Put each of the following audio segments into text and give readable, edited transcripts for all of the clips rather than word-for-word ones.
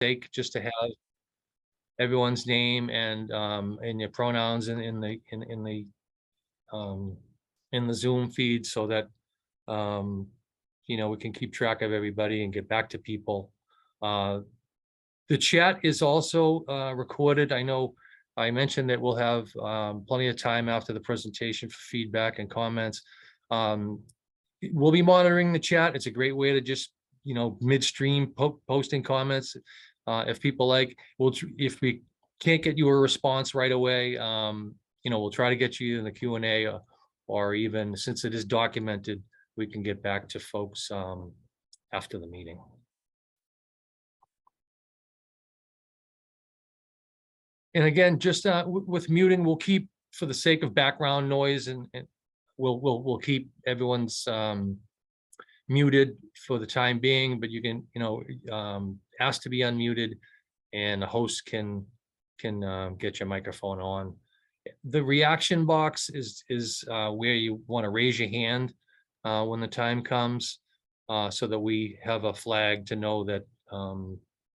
sake, just to have everyone's name and your pronouns um, in the Zoom feed, so that we can keep track of everybody and get back to people. The chat is also recorded. I know I mentioned that we'll have plenty of time after the presentation for feedback and comments. We'll be monitoring the chat. It's a great way to just, midstream posting comments. If people like, if we can't get you a response right away, we'll try to get you in the Q&A, or even, since it is documented, we can get back to folks after the meeting. And again, just with muting, we'll keep, for the sake of background noise, and we'll keep everyone's muted for the time being, but you can, ask to be unmuted, and the host can get your microphone on. The reaction box is where you want to raise your hand when the time comes, so that we have a flag to know that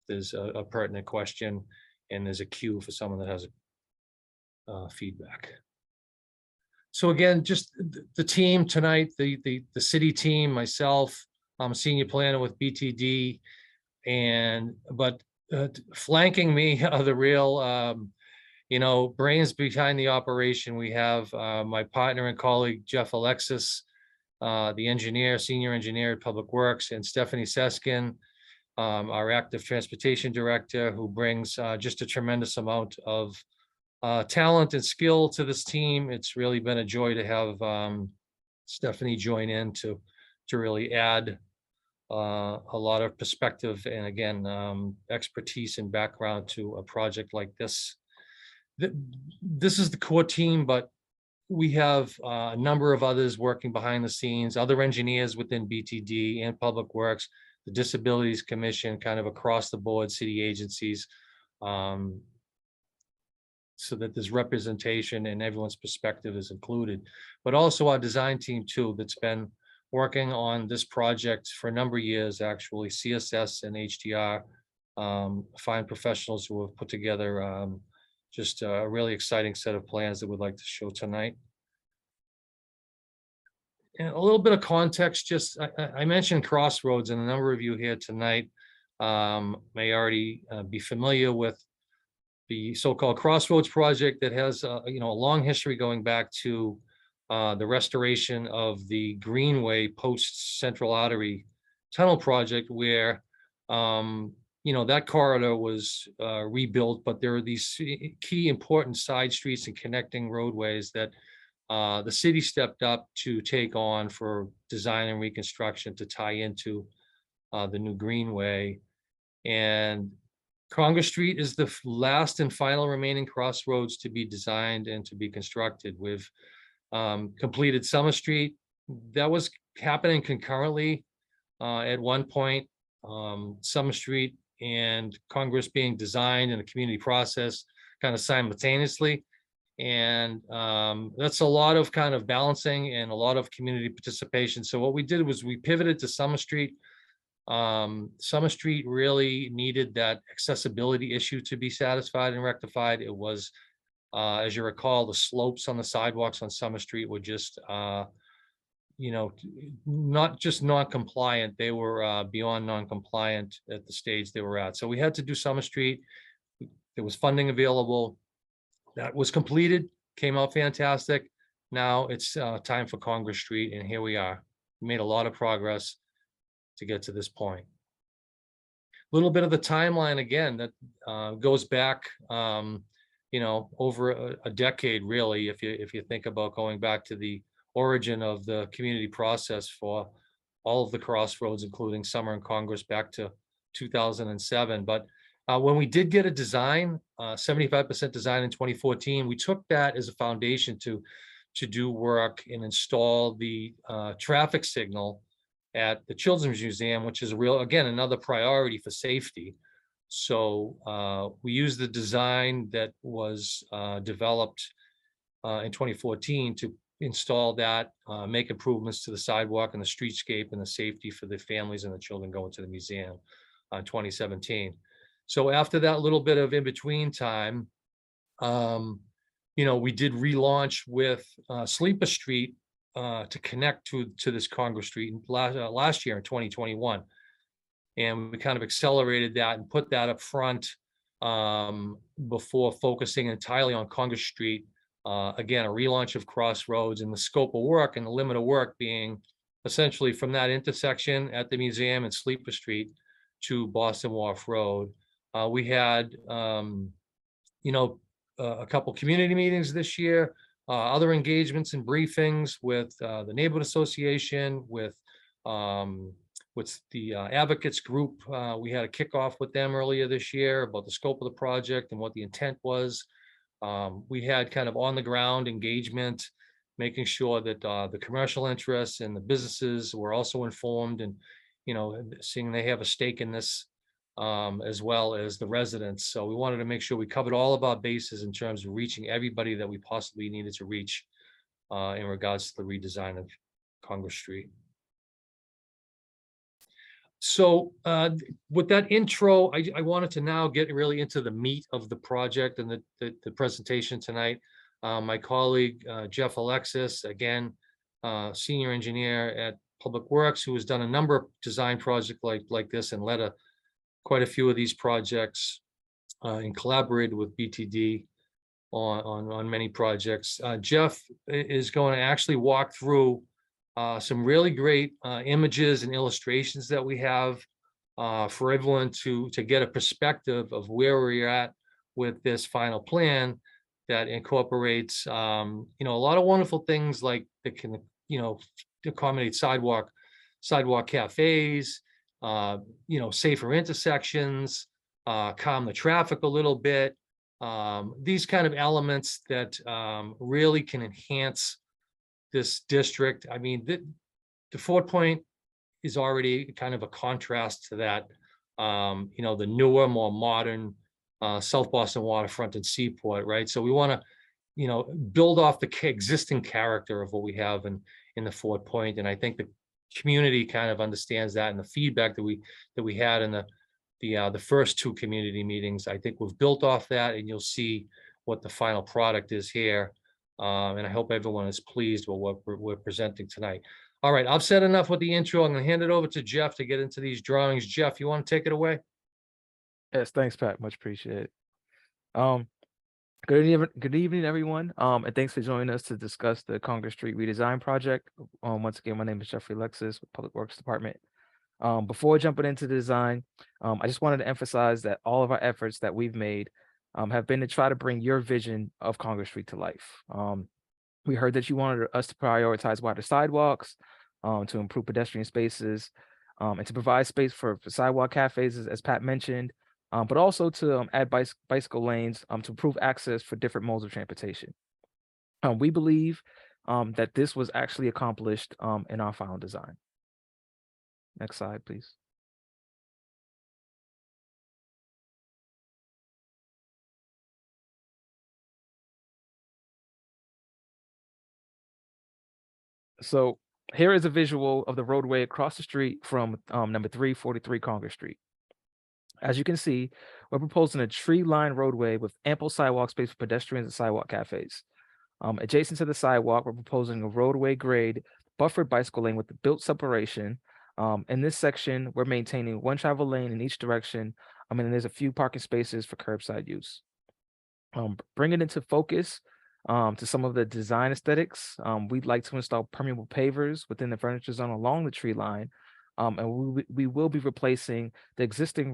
there's a pertinent question, and there's a queue for someone that has feedback. So again, just the team tonight, the city team, myself, I'm a senior planner with BTD, but flanking me are the real brains behind the operation. We have my partner and colleague Jeff Alexis, the senior engineer at Public Works, and Stephanie Seskin, our active transportation director, who brings just a tremendous amount of talent and skill to this team. It's really been a joy to have Stephanie join in to really add a lot of perspective and, again, expertise and background to a project like this. This is the core team, but we have a number of others working behind the scenes, other engineers within BTD and Public Works, the Disabilities Commission, kind of across the board, city agencies, so that there's representation and everyone's perspective is included. But also our design team too, that's been working on this project for a number of years, actually, CSS and HDR, fine professionals who have put together just a really exciting set of plans that we'd like to show tonight. And a little bit of context, just I mentioned Crossroads, and a number of you here tonight may already be familiar with the so-called Crossroads project that has a long history, going back to the restoration of the Greenway post Central Artery tunnel project, where that corridor was rebuilt, but there are these key important side streets and connecting roadways that the city stepped up to take on for design and reconstruction to tie into the new Greenway. And Congress Street is the last and final remaining crossroads to be designed and to be constructed. We've completed Summer Street. That was happening concurrently at one point. Summer Street and Congress being designed in a community process kind of simultaneously. And that's a lot of kind of balancing and a lot of community participation. So what we did was we pivoted to Summer Street. Summer Street really needed that accessibility issue to be satisfied and rectified. It was, as you recall, the slopes on the sidewalks on Summer Street were just, not just non-compliant, they were beyond non-compliant at the stage they were at. So we had to do Summer Street. There was funding available. That was completed, came out fantastic. Now it's time for Congress Street, and here we are. We made a lot of progress to get to this point. A little bit of the timeline again that goes back, over a decade, really, if you think about going back to the origin of the community process for all of the crossroads, including Summer and Congress, back to 2007. But when we did get a design, 75% design in 2014, we took that as a foundation to do work and install the traffic signal at the Children's Museum, which is another priority for safety. So we used the design that was developed in 2014 to install that, make improvements to the sidewalk and the streetscape and the safety for the families and the children going to the museum in 2017. So after that little bit of in-between time, we did relaunch with Sleeper Street to connect to this Congress Street last year in 2021. And we kind of accelerated that and put that up front before focusing entirely on Congress Street. Again, a relaunch of Crossroads, and the scope of work and the limit of work being essentially from that intersection at the museum and Sleeper Street to Boston Wharf Road. We had, a couple community meetings this year, other engagements and briefings with the neighborhood association, with the advocates group. We had a kickoff with them earlier this year about the scope of the project and what the intent was. We had kind of on the ground engagement, making sure that the commercial interests and the businesses were also informed, and seeing they have a stake in this, as well as the residents. So we wanted to make sure we covered all of our bases in terms of reaching everybody that we possibly needed to reach in regards to the redesign of Congress Street. So with that intro, I wanted to now get really into the meat of the project and the presentation tonight. My colleague, Jeff Alexis, again, senior engineer at Public Works, who has done a number of design projects like this and led quite a few of these projects and collaborated with BTD on many projects. Jeff is going to actually walk through some really great images and illustrations that we have for everyone to get a perspective of where we're at with this final plan that incorporates a lot of wonderful things like that can accommodate sidewalk cafes, safer intersections, calm the traffic a little bit. These kind of elements that really can enhance this district. I mean, the Fort Point is already kind of a contrast to that. The newer, more modern South Boston waterfront and seaport, right? So we want to, build off the existing character of what we have in the Fort Point, and I think the community kind of understands that, and the feedback that we had in the first two community meetings, I think we've built off that, and you'll see what the final product is here. And I hope everyone is pleased with what we're presenting tonight. All right, I've said enough with the intro. I'm going to hand it over to Jeff to get into these drawings. Jeff, you want to take it away? Yes, thanks, Pat. Much appreciated. Good evening, everyone. And thanks for joining us to discuss the Congress Street redesign project. Once again, my name is Jeffrey Alexis with Public Works Department. Before jumping into the design, I just wanted to emphasize that all of our efforts that we've made have been to try to bring your vision of Congress Street to life. We heard that you wanted us to prioritize wider sidewalks, to improve pedestrian spaces, and to provide space for sidewalk cafes, as Pat mentioned, but also to add bicycle lanes to improve access for different modes of transportation. We believe that this was actually accomplished in our final design. Next slide, please. So here is a visual of the roadway across the street from number 343 Congress Street. As you can see, we're proposing a tree-lined roadway with ample sidewalk space for pedestrians and sidewalk cafes. Adjacent to the sidewalk, we're proposing a roadway grade buffered bicycle lane with the built separation. In this section, we're maintaining one travel lane in each direction, and there's a few parking spaces for curbside use. Bringing into focus to some of the design aesthetics, we'd like to install permeable pavers within the furniture zone along the tree line, and we will be replacing the existing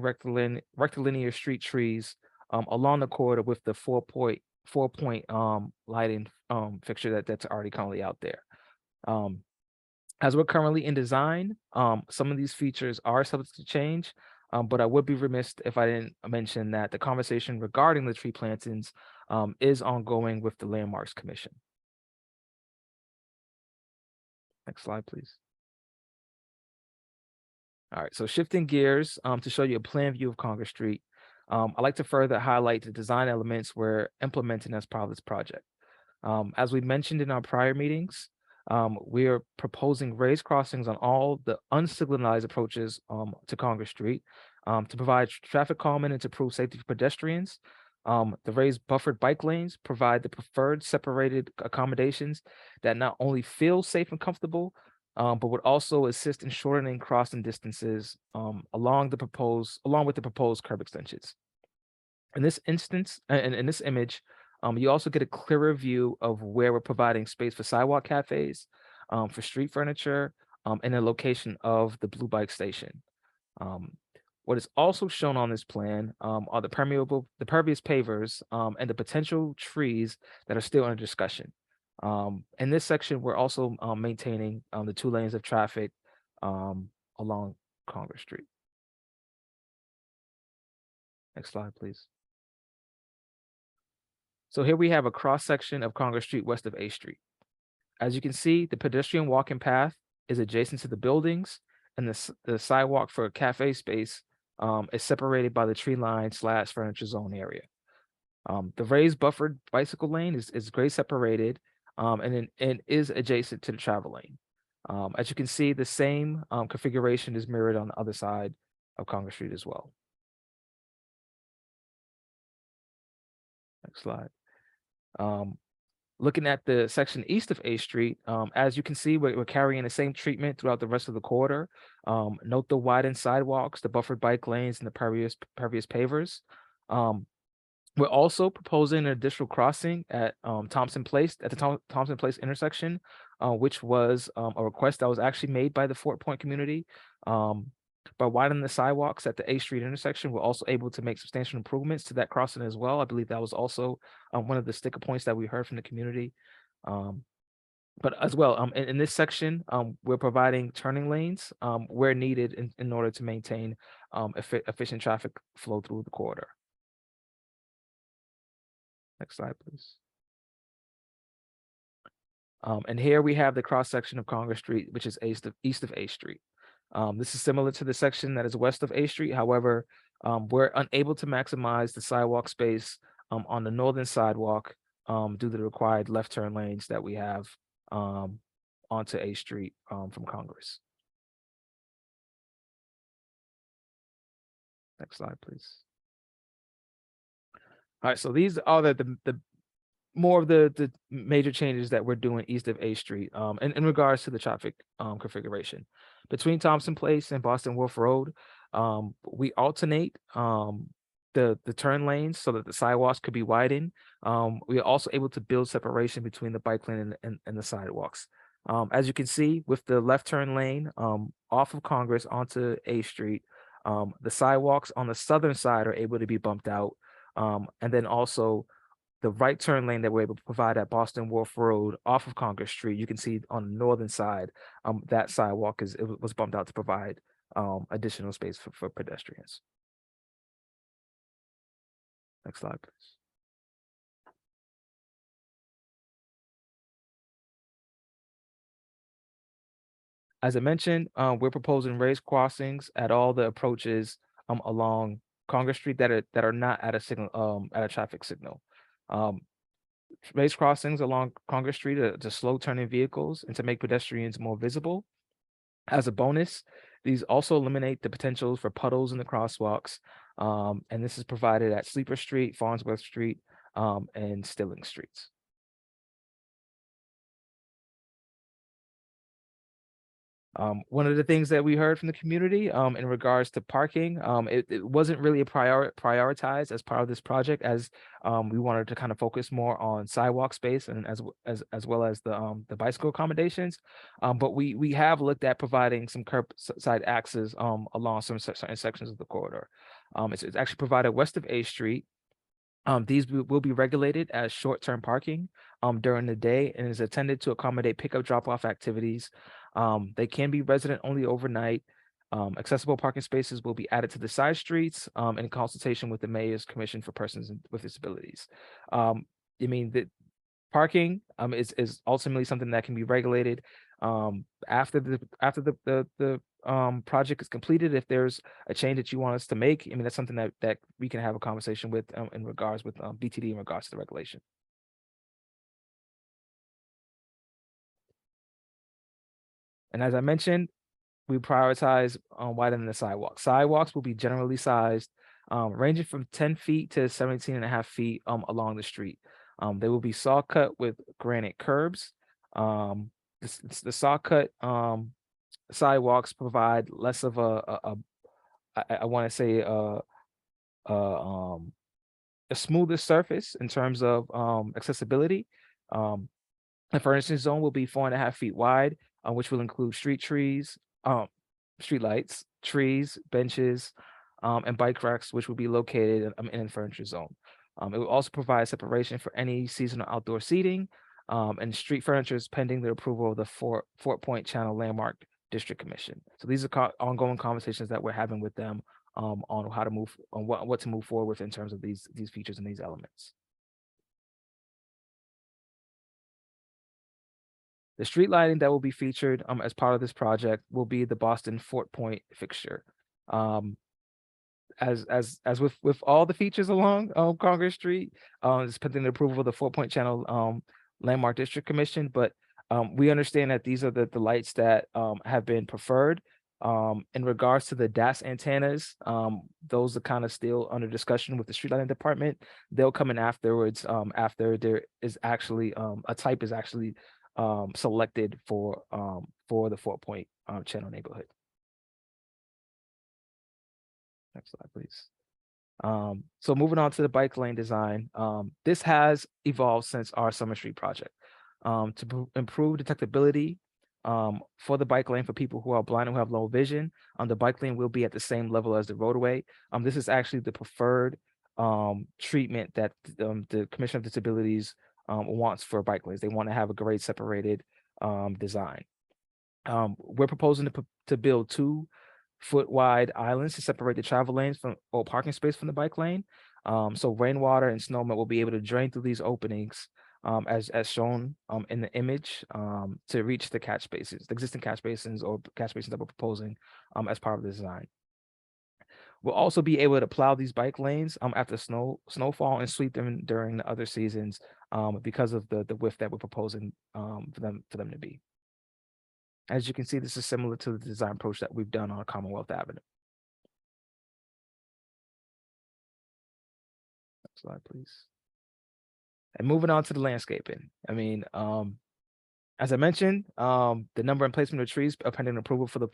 rectilinear street trees along the corridor with the 4-point lighting fixture that's already currently out there. As we're currently in design, some of these features are subject to change, but I would be remiss if I didn't mention that the conversation regarding the tree plantings is ongoing with the Landmarks Commission. Next slide, please. All right, so shifting gears to show you a plan view of Congress Street, I'd like to further highlight the design elements we're implementing as part of this project. As we mentioned in our prior meetings, we are proposing raised crossings on all the unsignalized approaches to Congress Street, to provide traffic calming and to improve safety for pedestrians. The raised buffered bike lanes provide the preferred separated accommodations that not only feel safe and comfortable, but would also assist in shortening crossing distances along with the proposed curb extensions. In this instance, and in this image, you also get a clearer view of where we're providing space for sidewalk cafes, for street furniture, and the location of the blue bike station. What is also shown on this plan are the pervious pavers, and the potential trees that are still under discussion. In this section, we're also maintaining the 2 lanes of traffic along Congress Street. Next slide, please. So here we have a cross section of Congress Street west of A Street. As you can see, the pedestrian walking path is adjacent to the buildings, and the sidewalk for cafe space is separated by the tree line / furniture zone area. The raised buffered bicycle lane is grade separated, and is adjacent to the travel lane. As you can see, the same configuration is mirrored on the other side of Congress Street as well. Next slide. Looking at the section east of A Street, as you can see, we're carrying the same treatment throughout the rest of the corridor. Note the widened sidewalks, the buffered bike lanes, and the pervious pavers. We're also proposing an additional crossing at Thompson Place, at the Thompson Place intersection, which was a request that was actually made by the Fort Point community. By widening the sidewalks at the A Street intersection, we're also able to make substantial improvements to that crossing as well. I believe that was also one of the sticker points that we heard from the community. But as well, in this section, we're providing turning lanes where needed in order to maintain efficient traffic flow through the corridor. Next slide, please. And here we have the cross section of Congress Street, which is east of A Street. This is similar to the section that is west of A Street. However, we're unable to maximize the sidewalk space on the northern sidewalk due to the required left turn lanes that we have onto A Street from Congress. Next slide, please. All right, so these are the more of the major changes that we're doing east of A Street in regards to the traffic configuration. Between Thompson Place and Boston Wharf Road, we alternate the turn lanes so that the sidewalks could be widened. We are also able to build separation between the bike lane and the sidewalks. As you can see, with the left turn lane off of Congress onto A Street, the sidewalks on the southern side are able to be bumped out. And then also the right turn lane that we're able to provide at Boston Wharf Road off of Congress Street, you can see on the northern side, that sidewalk was bumped out to provide additional space for pedestrians. Next slide, please. As I mentioned, we're proposing raised crossings at all the approaches along Congress Street that are not at a signal at a traffic signal. Raised crossings along Congress Street to slow turning vehicles and to make pedestrians more visible. As a bonus, these also eliminate the potentials for puddles in the crosswalks, and this is provided at Sleeper Street, Farnsworth Street, and Stilling Streets. One of the things that we heard from the community in regards to parking, it wasn't really prioritized as part of this project, as we wanted to kind of focus more on sidewalk space and as well as the bicycle accommodations. But we have looked at providing some curbside access along some certain sections of the corridor. It's actually provided west of A Street. These will be regulated as short-term parking during the day and is intended to accommodate pickup drop-off activities. They can be resident only overnight. Accessible parking spaces will be added to the side streets in consultation with the Mayor's Commission for Persons with Disabilities. I mean, the parking is ultimately something that can be regulated after the project is completed. If there's a change that you want us to make, I mean, that's something that we can have a conversation with in regards with BTD in regards to the regulation. And as I mentioned, we prioritize widening the sidewalk. Sidewalks will be generally sized, ranging from 10 feet to 17.5 feet along the street. They will be saw cut with granite curbs. The saw cut sidewalks provide less of I want to say a smoother surface in terms of accessibility. The furnishing zone will be 4.5 feet wide, which will include street lights, trees, benches, and bike racks, which will be located in the furniture zone. It will also provide separation for any seasonal outdoor seating and street furniture is pending the approval of the Fort Point Channel Landmark District Commission. So these are ongoing conversations that we're having with them on how to move on what to move forward with in terms of these features and these elements. The street lighting that will be featured as part of this project will be the Boston Fort Point fixture. As with all the features along Congress Street, it's pending the approval of the Fort Point Channel Landmark District Commission, but we understand that these are the lights that have been preferred. In regards to the DAS antennas, those are kind of still under discussion with the street lighting department. They'll come in afterwards after there is actually a type is actually selected for the Fort Point Channel neighborhood. Next slide, please. So moving on to the bike lane design, this has evolved since our Summer Street project. To improve detectability for the bike lane for people who are blind and who have low vision, the bike lane will be at the same level as the roadway. This is actually the preferred treatment that the Commission of Disabilities wants for bike lanes. They want to have a grade separated design. We're proposing to build 2-foot wide islands to separate the travel lanes or parking space from the bike lane. So rainwater and snow melt will be able to drain through these openings as shown in the image to reach the catch basins, the existing catch basins or catch basins that we're proposing as part of the design. We'll also be able to plow these bike lanes after snowfall and sweep them during the other seasons because of the width that we're proposing for them to be. As you can see, this is similar to the design approach that we've done on Commonwealth Avenue. Next slide, please. And moving on to the landscaping. I mean, as I mentioned, the number and placement of trees are pending approval for the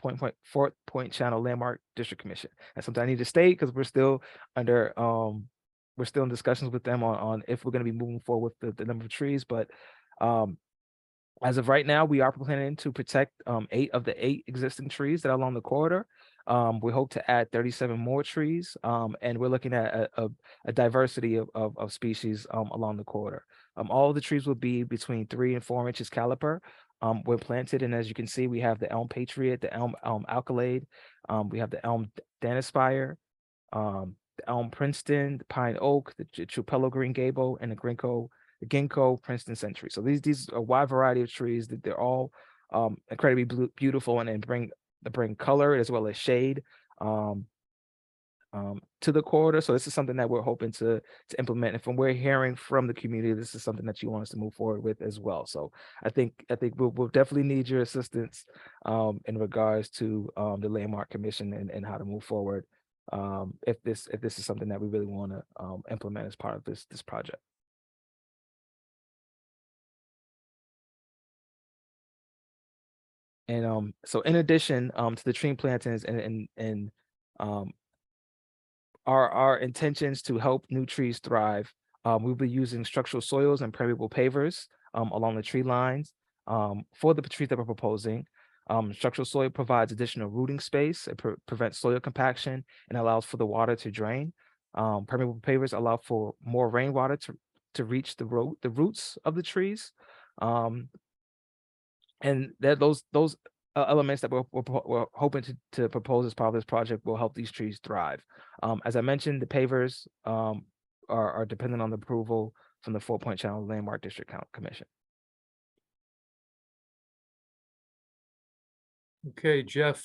Fort Point Channel Landmark District Commission. That's something I need to state because we're still under we're still in discussions with them on if we're going to be moving forward with the number of trees. But as of right now, we are planning to protect 8 of the 8 existing trees that are along the corridor. We hope to add 37 more trees, and we're looking at a diversity of species along the corridor. All of the trees will be between 3 and 4 inches caliper. We're planted, and as you can see, we have the elm patriot, the elm alkalade, we have the elm danispire, the elm Princeton, the pine oak, the Chupello green gable, and the ginkgo Princeton century. So these are a wide variety of trees that they're all incredibly beautiful and bring color as well as shade to the corridor. So this is something that we're hoping to implement. And from we're hearing from the community, this is something that you want us to move forward with as well. So I think we'll definitely need your assistance in regards to the Landmark Commission and how to move forward if this is something that we really want to implement as part of this project. And so in addition to the tree plantings and our intentions to help new trees thrive, we'll be using structural soils and permeable pavers along the tree lines for the trees that we're proposing. Structural soil provides additional rooting space. It prevents soil compaction and allows for the water to drain. Permeable pavers allow for more rainwater to reach the roots of the trees. And that those elements that we're hoping to propose as part of this project will help these trees thrive. As I mentioned, the pavers are dependent on the approval from the Fort Point Channel Landmark District Commission. Okay, Jeff,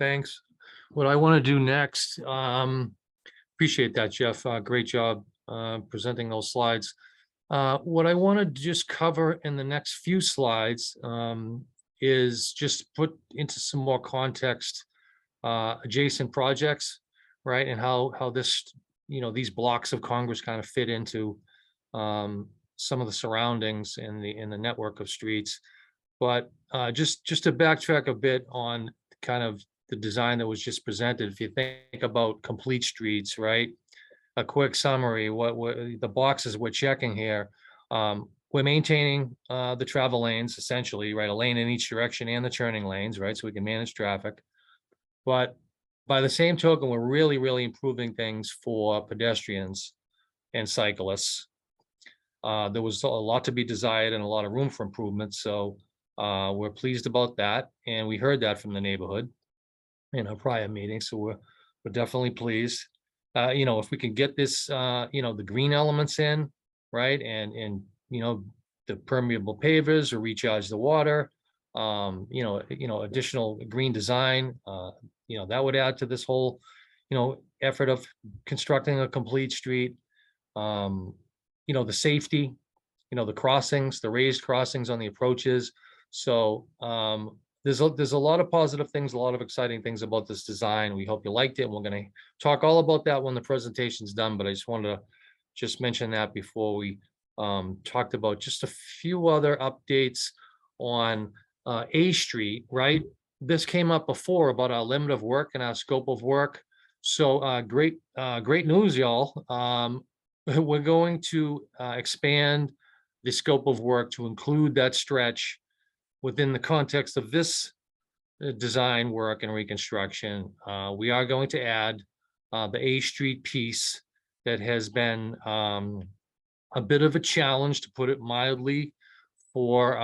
thanks. What I want to do next, appreciate that, Jeff. Great job presenting those slides. What I want to just cover in the next few slides is just put into some more context adjacent projects, right? And how this, these blocks of Congress kind of fit into some of the surroundings in the network of streets. But just to backtrack a bit on kind of the design that was just presented, if you think about complete streets, right? A quick summary, what the boxes we're checking here. We're maintaining the travel lanes essentially, right? A lane in each direction and the turning lanes, right? So we can manage traffic. But by the same token, we're really, really improving things for pedestrians and cyclists. There was a lot to be desired and a lot of room for improvement. So we're pleased about that. And we heard that from the neighborhood in a prior meeting. So we're definitely pleased. If we can get this, the green elements in, right? And the permeable pavers or recharge the water, additional green design, that would add to this whole, effort of constructing a complete street. The safety, the crossings, the raised crossings on the approaches. So there's a lot of positive things, a lot of exciting things about this design. We hope you liked it. And we're going to talk all about that when the presentation's done, but I just wanted to just mention that before we talked about just a few other updates on A Street, right? This came up before about our limit of work and our scope of work. So great news, y'all. We're going to expand the scope of work to include that stretch within the context of this design work and reconstruction. We are going to add the A Street piece that has been a bit of a challenge, to put it mildly, for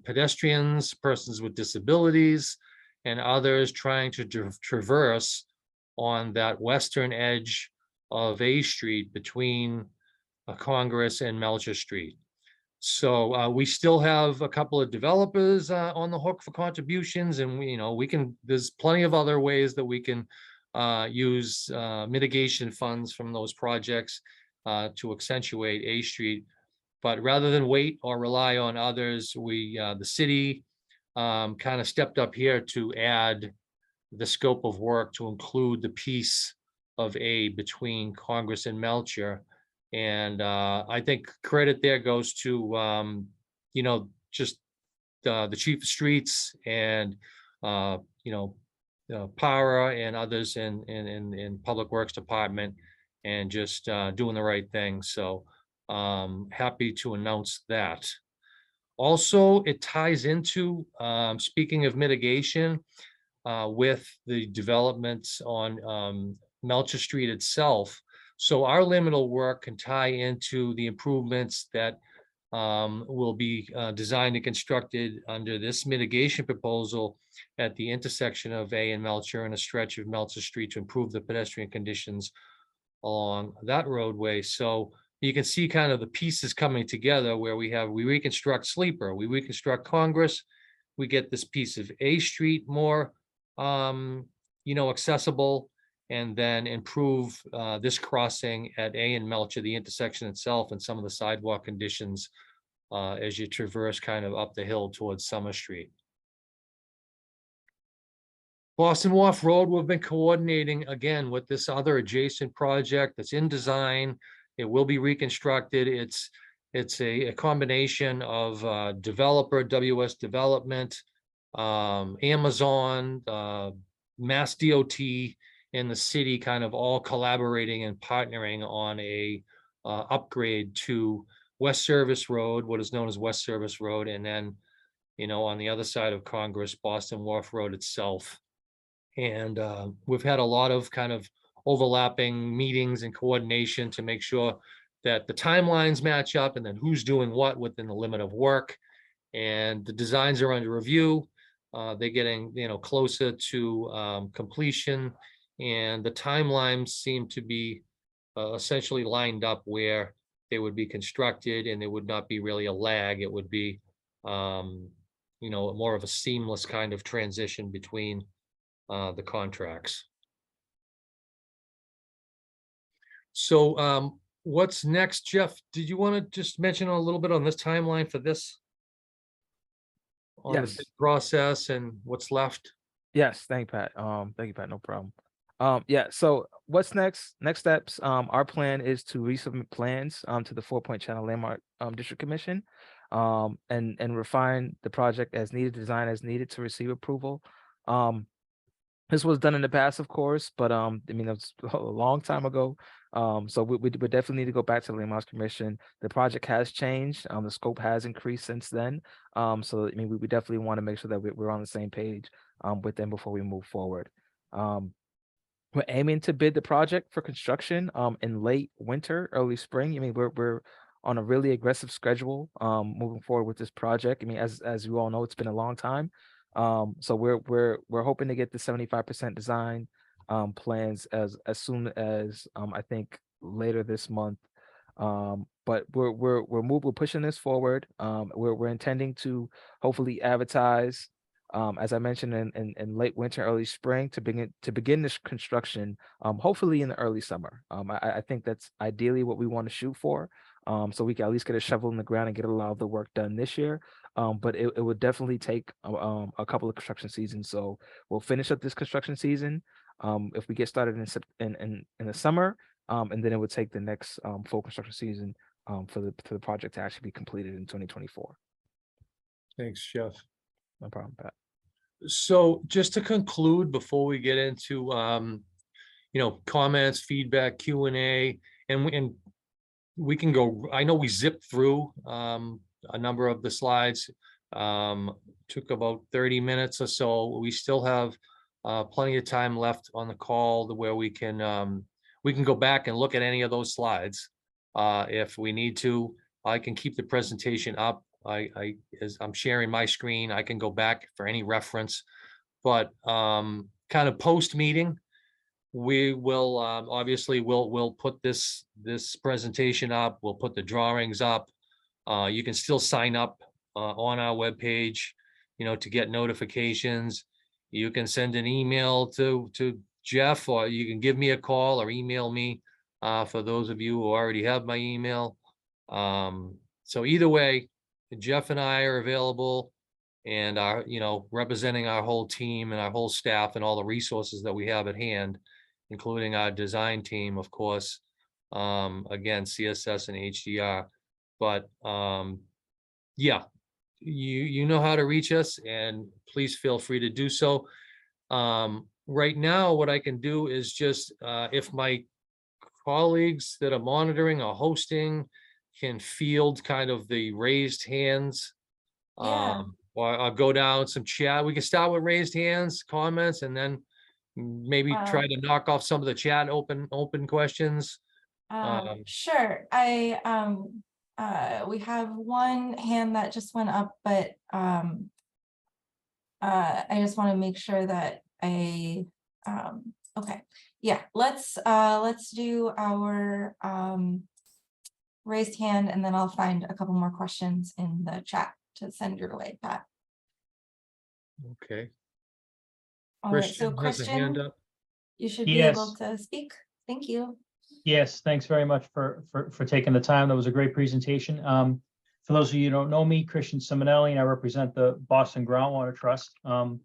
pedestrians, persons with disabilities, and others trying to traverse on that western edge of A Street between Congress and Melcher Street. So we still have a couple of developers on the hook for contributions, and there's plenty of other ways that we can use mitigation funds from those projects to accentuate A Street. But rather than wait or rely on others, the city kind of stepped up here to add the scope of work to include the piece of A between Congress and Melcher. And I think credit there goes to, just the chief of streets and, Para and others in Public Works Department, and just doing the right thing. So happy to announce that. Also, it ties into, speaking of mitigation, with the developments on Melcher Street itself. So our liminal work can tie into the improvements that will be designed and constructed under this mitigation proposal at the intersection of A and Melcher and a stretch of Melcher Street to improve the pedestrian conditions along that roadway. So you can see kind of the pieces coming together where we reconstruct Sleeper, we reconstruct Congress, we get this piece of A Street more accessible, and then improve this crossing at A and Melcher, the intersection itself, and some of the sidewalk conditions as you traverse kind of up the hill towards Summer Street. Boston Wharf Road, we've been coordinating again with this other adjacent project that's in design. It will be reconstructed. It's a combination of developer, WS Development, Amazon, Mass DOT, and the city kind of all collaborating and partnering on a upgrade to West Service Road, what is known as West Service Road, and then, on the other side of Congress, Boston Wharf Road itself. And we've had a lot of kind of overlapping meetings and coordination to make sure that the timelines match up, and then who's doing what within the limit of work. And the designs are under review. They're getting, closer to completion, and the timelines seem to be essentially lined up where they would be constructed, and there would not be really a lag. It would be, more of a seamless kind of transition between the contracts. So what's next, Jeff? Did you want to just mention a little bit on this timeline for this? on the Yes. bid process and what's left? Yes, thank you, Pat, no problem. Yeah, so what's next? Next steps, our plan is to resubmit plans to the 4 Point Channel Landmark District Commission, and refine the project as needed, design as needed to receive approval. This was done in the past, of course, but I mean, that was a long time ago. So we definitely need to go back to the Landmarks Commission. The project has changed. The scope has increased since then. So I mean, we definitely want to make sure that we're on the same page with them before we move forward. We're aiming to bid the project for construction in late winter, early spring. I mean, we're on a really aggressive schedule moving forward with this project. I mean, as you all know, it's been a long time. So we're hoping to get the 75% design plans as soon as I think later this month. But we're pushing this forward. We're intending to hopefully advertise as I mentioned in late winter, early spring to begin this construction, hopefully in the early summer. I think that's ideally what we want to shoot for. So we can at least get a shovel in the ground and get a lot of the work done this year. But it would definitely take a couple of construction seasons. So we'll finish up this construction season if we get started in the summer, and then it would take the next full construction season for the project to actually be completed in 2024. Thanks, Jeff. No problem, Pat. So just to conclude, before we get into, comments, feedback, Q&A, and we can go, I know we zipped through a number of the slides, took about 30 minutes or so. We still have plenty of time left on the call where we can go back and look at any of those slides. If we need to, I can keep the presentation up. As I'm sharing my screen, I can go back for any reference, but kind of post meeting, we will obviously we'll put this presentation up. We'll put the drawings up. You can still sign up on our webpage, to get notifications. You can send an email to Jeff, or you can give me a call or email me. For those of you who already have my email, so either way, Jeff and I are available, and are representing our whole team and our whole staff and all the resources that we have at hand, including our design team, of course, again, CSS and HDR. But yeah, you know how to reach us, and please feel free to do so. Right now, what I can do is just if my colleagues that are monitoring or hosting can field kind of the raised hands, Yeah. or I'll go down some chat. We can start with raised hands, comments, and then maybe try to knock off some of the chat open questions. Sure. We have one hand that just went up, but I just want to make sure that okay. Yeah, let's do our raised hand, and then I'll find a couple more questions in the chat to send your way, Pat. Okay. All right, so Christian has a hand Christian, up. you should be able to speak. Thank you. Yes, thanks very much for taking the time. That was a great presentation. For those of you who don't know me, Christian Simonelli, and I represent the Boston Groundwater Trust. The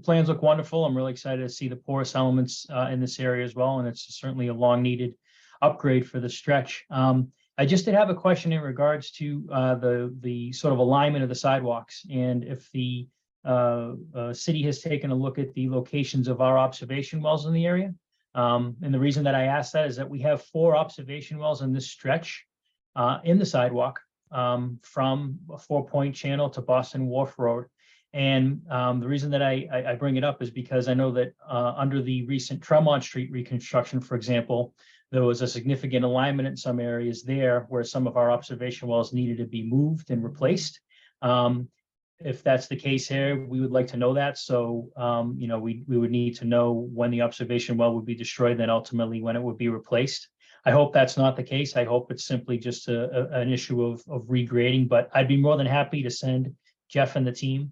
plans look wonderful. I'm really excited to see the porous elements in this area as well, and it's certainly a long-needed upgrade for the stretch. I just did have a question in regards to the sort of alignment of the sidewalks, and if the city has taken a look at the locations of our observation wells in the area. And the reason that I asked that is that we have 4 observation wells in this stretch in the sidewalk from 4 Point Channel to Boston Wharf Road. And the reason that I bring it up is because I know that under the recent Tremont Street reconstruction, for example, there was a significant alignment in some areas there where some of our observation wells needed to be moved and replaced. If that's the case here, we would like to know that. So, we would need to know when the observation well would be destroyed, then ultimately when it would be replaced. I hope that's not the case. I hope it's simply just an issue of regrading, but I'd be more than happy to send Jeff and the team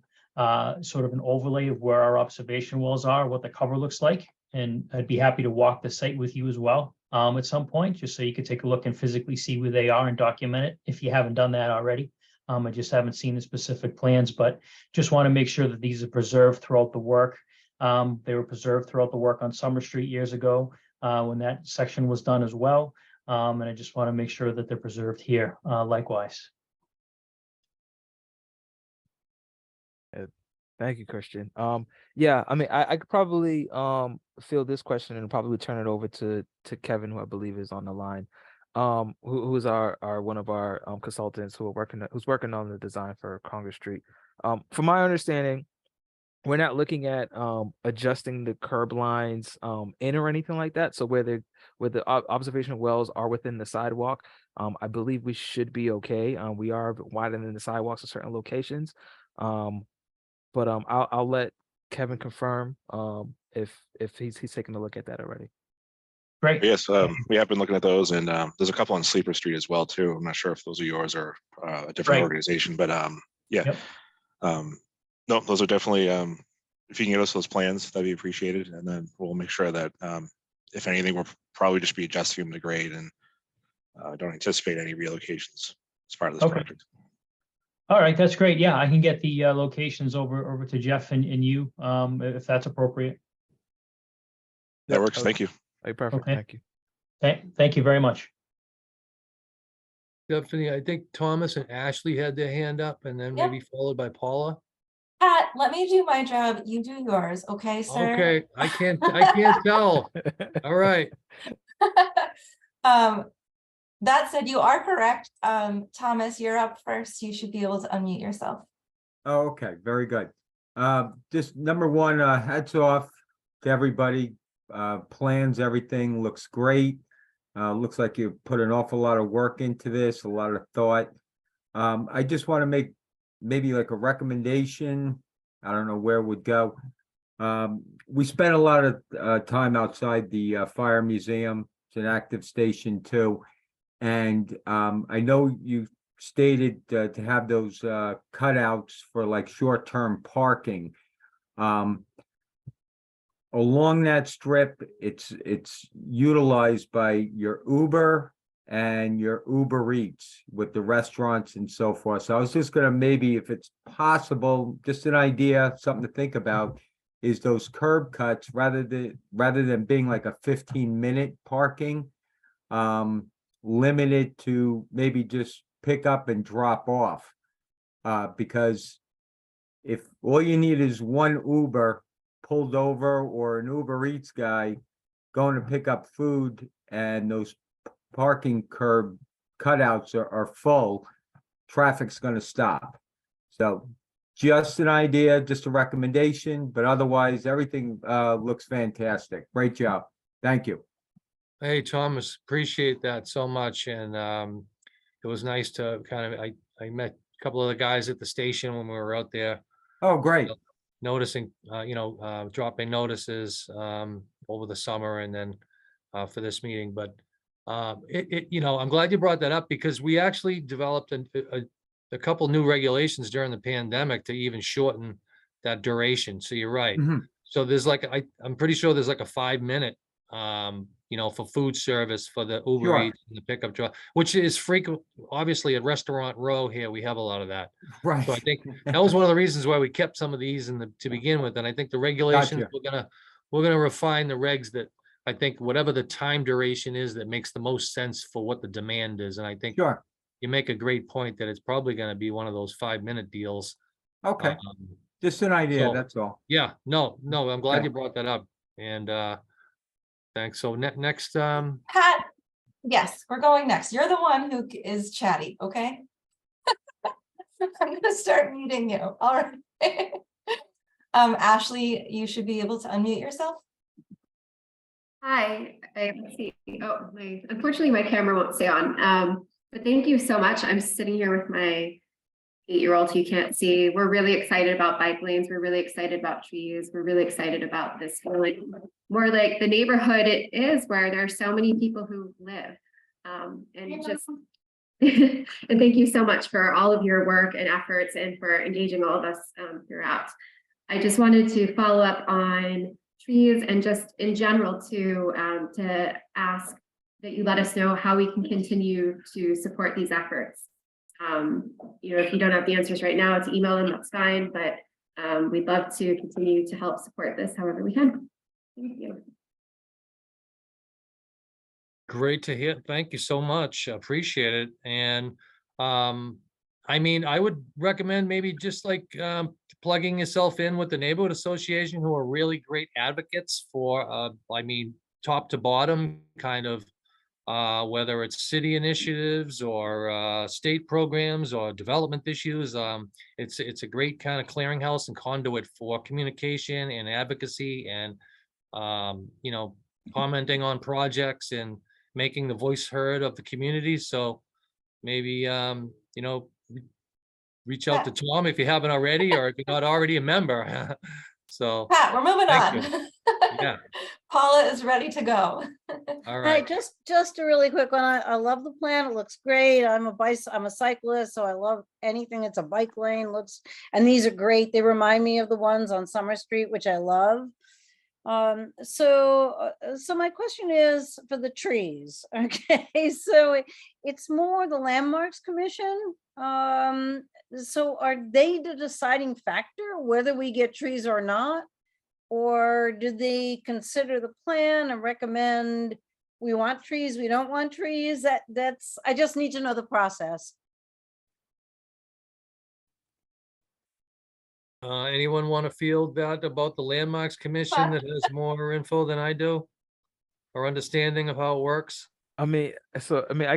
sort of an overlay of where our observation wells are, what the cover looks like. And I'd be happy to walk the site with you as well at some point, just so you could take a look and physically see where they are and document it if you haven't done that already. I just haven't seen the specific plans, but just want to make sure that these are preserved throughout the work. They were preserved throughout the work on Summer Street years ago, when that section was done as well. And I just want to make sure that they're preserved here, likewise. Thank you, Christian. Yeah, I mean, I could probably field this question and probably turn it over to Kevin, who I believe is on the line. Who's our one of our consultants who's working on the design for Congress Street. From my understanding, we're not looking at adjusting the curb lines in or anything like that. So where the observation wells are within the sidewalk, I believe we should be okay. We are widening the sidewalks at certain locations. But I'll let Kevin confirm if he's taking a look at that already. Great. Yes, we have been looking at those, and there's a couple on Sleeper Street as well too. I'm not sure if those are yours or a different Right. organization, but yeah. Yep. No, those are definitely, if you can get us those plans, that'd be appreciated, and then we'll make sure that if anything, we'll probably just be adjusting them to grade, and don't anticipate any relocations as part of this Okay. project. All right, that's great. Yeah, I can get the locations over to Jeff and you, if that's appropriate. That works. Thank you. Hey, perfect. Okay. Thank you. Thank you very much. Stephanie, I think Thomas and Ashley had their hand up, and then Yep. maybe followed by Paula. Pat, let me do my job. You do yours, okay, sir? Okay, I can't tell. All right. That said, you are correct. Thomas, you're up first. You should be able to unmute yourself. Oh, okay, very good. Just number one, hats off to everybody. Plans, everything looks great. Looks like you put an awful lot of work into this, a lot of thought. I just want to make maybe like a recommendation. I don't know where it would go. We spent a lot of time outside the fire museum. It's an active station too. And I know you stated to have those cutouts for like short-term parking. Along that strip, it's utilized by your Uber and your Uber Eats with the restaurants and so forth. So I was just gonna maybe, if it's possible, just an idea, something to think about, is those curb cuts rather than being like a 15-minute parking, limited to maybe just pick up and drop off. Because if all you need is one Uber pulled over or an Uber Eats guy going to pick up food and those parking curb cutouts are full, traffic's going to stop. So just an idea, just a recommendation, but otherwise everything looks fantastic. Great job. Thank you. Hey, Thomas, appreciate that so much. And it was nice to kind of, I met a couple of the guys at the station when we were out there Oh, great. noticing, dropping notices over the summer and then for this meeting. But I'm glad you brought that up, because we actually developed a couple new regulations during the pandemic to even shorten that duration. So you're right. Mhm. So there's like, I'm pretty sure there's like a 5-minute, for food service for the Uber Sure. Eats and the pickup truck, which is frequent. Obviously at Restaurant Row here, we have a lot of that. Right. So I think that was one of the reasons why we kept some of these to begin with. And I think the regulations, Gotcha. we're gonna refine the regs that I think whatever the time duration is that makes the most sense for what the demand is. And I think Sure. you make a great point that it's probably gonna be one of those 5-minute deals. Okay. Just an idea, so- that's all. Yeah, no, I'm glad Okay. you brought that up. And thanks. So next, Pat, yes, we're going next. You're the one who is chatty, okay? I'm gonna start muting you. All right. Ashley, you should be able to unmute yourself. Hi, see. Oh, unfortunately, my camera won't stay on. But thank you so much. I'm sitting here with my 8-year-old who you can't see. We're really excited about bike lanes. We're really excited about trees. We're really excited about this feeling more like the neighborhood it is, where there are so many people who live. And thank you so much for all of your work and efforts and for engaging all of us throughout. I just wanted to follow up on trees and just in general to ask that you let us know how we can continue to support these efforts. If you don't have the answers right now, it's email them, that's fine, but we'd love to continue to help support this however we can. Thank you. Great to hear. Thank you so much. Appreciate it. And I mean, I would recommend maybe just like plugging yourself in with the neighborhood association, who are really great advocates for I mean, top to bottom kind of whether it's city initiatives or state programs or development issues. It's a great kind of clearinghouse and conduit for communication and advocacy and commenting on projects and making the voice heard of the community. So maybe reach out to Tom if you haven't already, or if you're not already a member. So Pat, we're moving thank on. yeah, Paula is ready to go. all Hey, right. just a really quick one. I love the plan. It looks great. I'm a cyclist, so I love anything that's a bike lane. And these are great. They remind me of the ones on Summer Street, which I love. So my question is for the trees. Okay, so it's more the Landmarks Commission. So are they the deciding factor whether we get trees or not? Or do they consider the plan and recommend we want trees, we don't want trees? I just need to know the process. Anyone want to field that about the Landmarks Commission that has more info than I do? Or understanding of how it works? I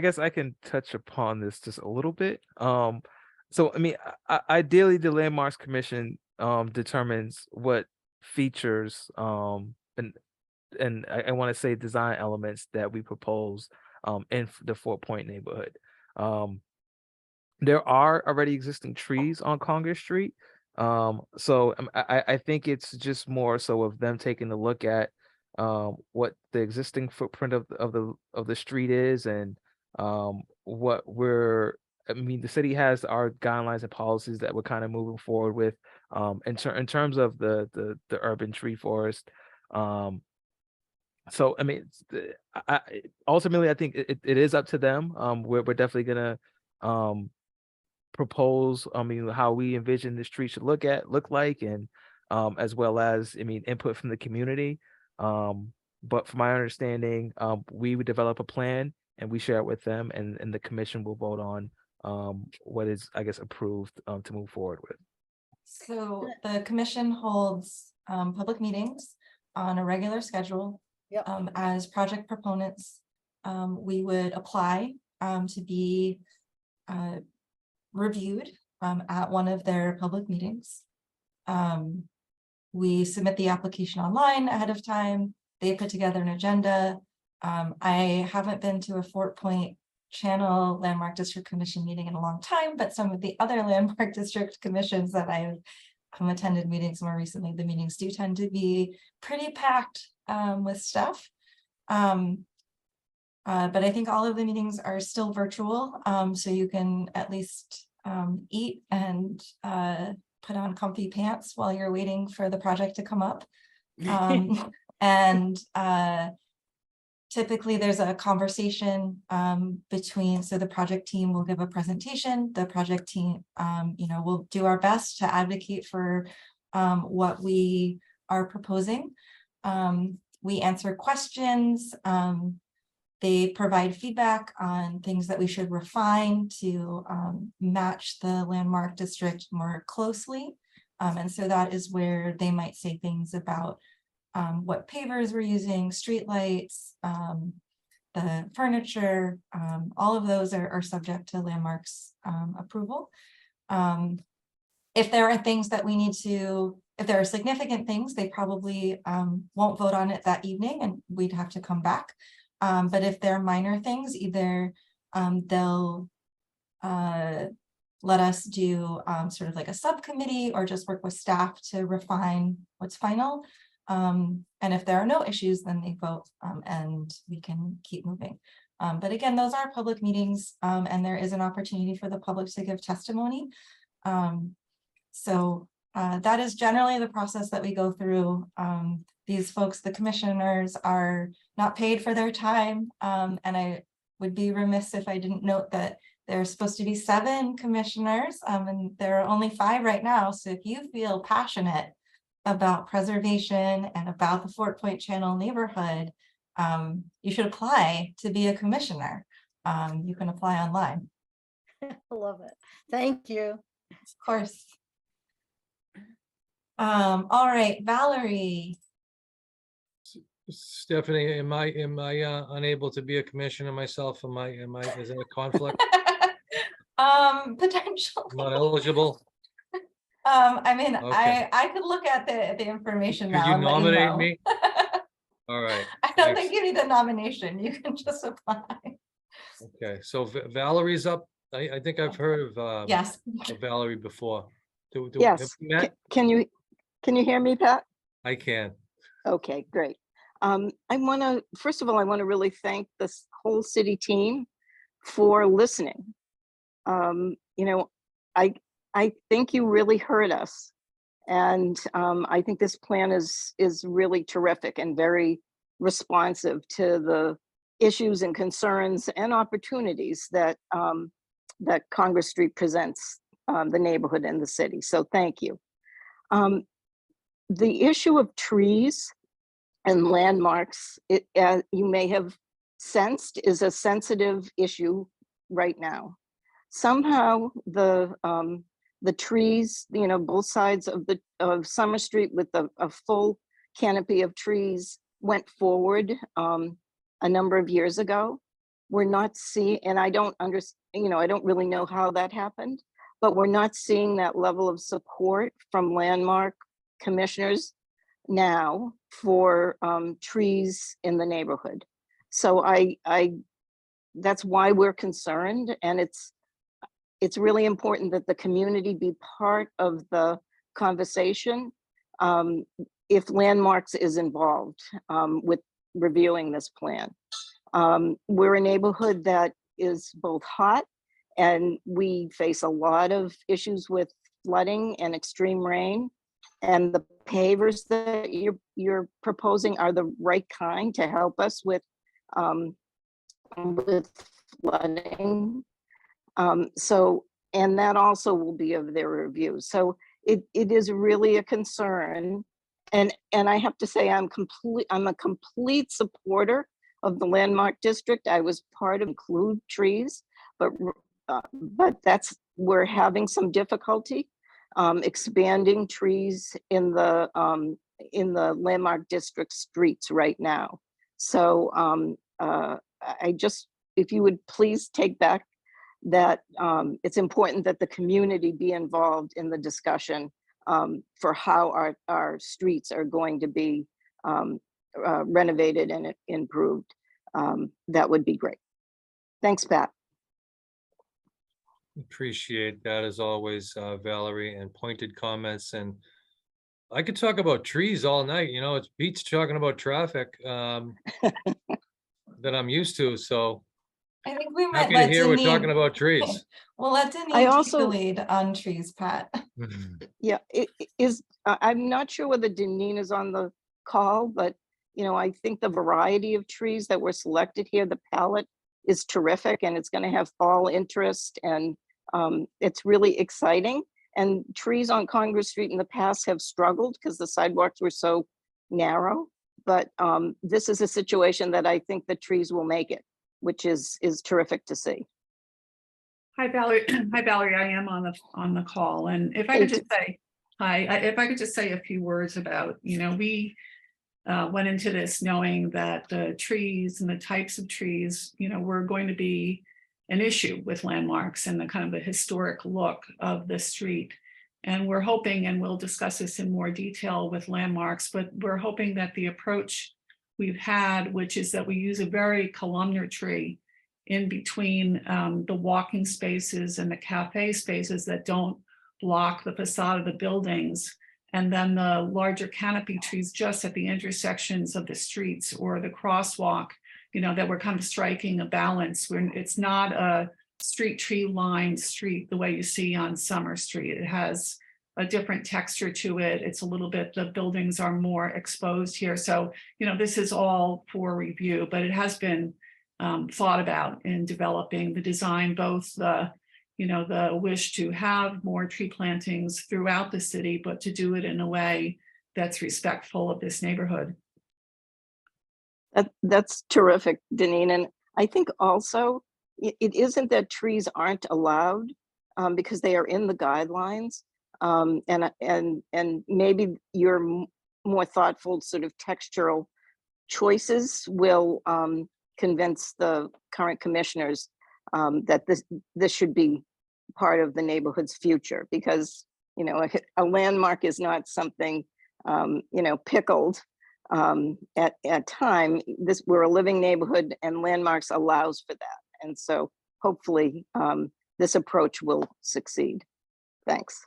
guess I can touch upon this just a little bit. Ideally, the Landmarks Commission determines what features and I want to say design elements that we propose in the 4-point neighborhood. There are already existing trees on Congress Street. I think it's just more so of them taking a look at what the existing footprint of the street is and what the city has our guidelines and policies that we're kind of moving forward with in terms of the urban tree forest. Ultimately, I think it is up to them. We're definitely gonna propose how we envision this tree should look like, and as well as input from the community. But from my understanding, we would develop a plan and we share it with them, and the commission will vote on what is, I guess, approved to move forward with. So the commission holds public meetings on a regular schedule. Yep. As project proponents, we would apply to be reviewed at one of their public meetings. We submit the application online ahead of time. They put together an agenda. I haven't been to a Fort Point Channel Landmark District Commission meeting in a long time, but some of the other Landmark District Commissions that I've attended meetings more recently, the meetings do tend to be pretty packed with stuff. But I think all of the meetings are still virtual, so you can at least eat and put on comfy pants while you're waiting for the project to come up. And typically there's a conversation between, so the project team will give a presentation, the project team, will do our best to advocate for what we are proposing. We answer questions. They provide feedback on things that we should refine to match the landmark district more closely. And so that is where they might say things about what pavers we're using, streetlights, the furniture, all of those are subject to landmarks approval. If there are things that we need to, if there are significant things, they probably won't vote on it that evening and we'd have to come back. But if they're minor things, either they'll let us do sort of like a subcommittee or just work with staff to refine what's final. And if there are no issues, then they vote and we can keep moving. But again, those are public meetings and there is an opportunity for the public to give testimony. So that is generally the process that we go through. These folks, the commissioners, are not paid for their time. And I would be remiss if I didn't note that there's supposed to be 7 commissioners, and there are only 5 right now. So if you feel passionate about preservation and about the Fort Point Channel neighborhood, you should apply to be a commissioner. You can apply online. I love it. Thank you. Of course. All right, Valerie. Stephanie, am I unable to be a commissioner myself? Is that a conflict? Potentially. I'm not eligible? I mean, Okay. I could look at the information Could now you and let nominate know. me? All right. I don't Thanks. think you need a nomination. You can just apply. Okay, so Valerie's up. I think I've heard of Yes. Valerie before. Have Yes. we met? Can you hear me, Pat? I can. Okay, great. First of all, I want to really thank this whole city team for listening. You know, I think you really heard us. And I think this plan is really terrific and very responsive to the issues and concerns and opportunities that that Congress Street presents the neighborhood and the city. So thank you. The issue of trees and landmarks, you may have sensed, is a sensitive issue right now. Somehow the trees, you know, both sides of Summer Street with a full canopy of trees went forward a number of years ago. We're not seeing, and I don't understand, you know, I don't really know how that happened, but we're not seeing that level of support from landmark commissioners now for trees in the neighborhood. So that's why we're concerned, and it's really important that the community be part of the conversation if landmarks is involved with reviewing this plan. We're a neighborhood that is both hot, and we face a lot of issues with flooding and extreme rain. And the pavers that you're proposing are the right kind to help us with flooding. And that also will be of their review. So it is really a concern. And I have to say, I'm a complete supporter of the landmark district. I was part of Include Trees, but we're having some difficulty expanding trees in the landmark district streets right now. So if you would please take back that it's important that the community be involved in the discussion for how our streets are going to be renovated and improved. That would be great. Thanks, Pat. Appreciate that as always, Valerie, and pointed comments. And I could talk about trees all night. You know, it's beats talking about traffic that I'm used to. So I think we might happy to let hear we're Denise. talking about trees. We'll let Denise I take also- the lead on trees, Pat. Yeah, it is. I'm not sure whether Deneen is on the call, but you know, I think the variety of trees that were selected here, the palette is terrific, and it's going to have fall interest, and it's really exciting. And trees on Congress Street in the past have struggled because the sidewalks were so narrow. But this is a situation that I think the trees will make it, which is terrific to see. Hi, Valerie. Hi, Valerie. I am on the call, and if I could just say hi, if I could just say a few words about, you know, we went into this knowing that the trees and the types of trees, you know, were going to be an issue with landmarks and the kind of the historic look of the street. And we're hoping, and we'll discuss this in more detail with landmarks, but we're hoping that the approach we've had, which is that we use a very columnar tree in between the walking spaces and the cafe spaces that don't block the facade of the buildings, and then the larger canopy trees just at the intersections of the streets or the crosswalk, you know, that we're kind of striking a balance where it's not a street tree lined street the way you see on Summer Street. It has a different texture to it. It's a little bit, the buildings are more exposed here. So, you know, this is all for review, but it has been thought about in developing the design, both the, the wish to have more tree plantings throughout the city, but to do it in a way that's respectful of this neighborhood. That's terrific, Deneen. And I think also it isn't that trees aren't allowed because they are in the guidelines. And maybe your more thoughtful sort of textural choices will convince the current commissioners that this should be part of the neighborhood's future, because a landmark is not something pickled at time. We're a living neighborhood, and landmarks allows for that. And so hopefully this approach will succeed. Thanks.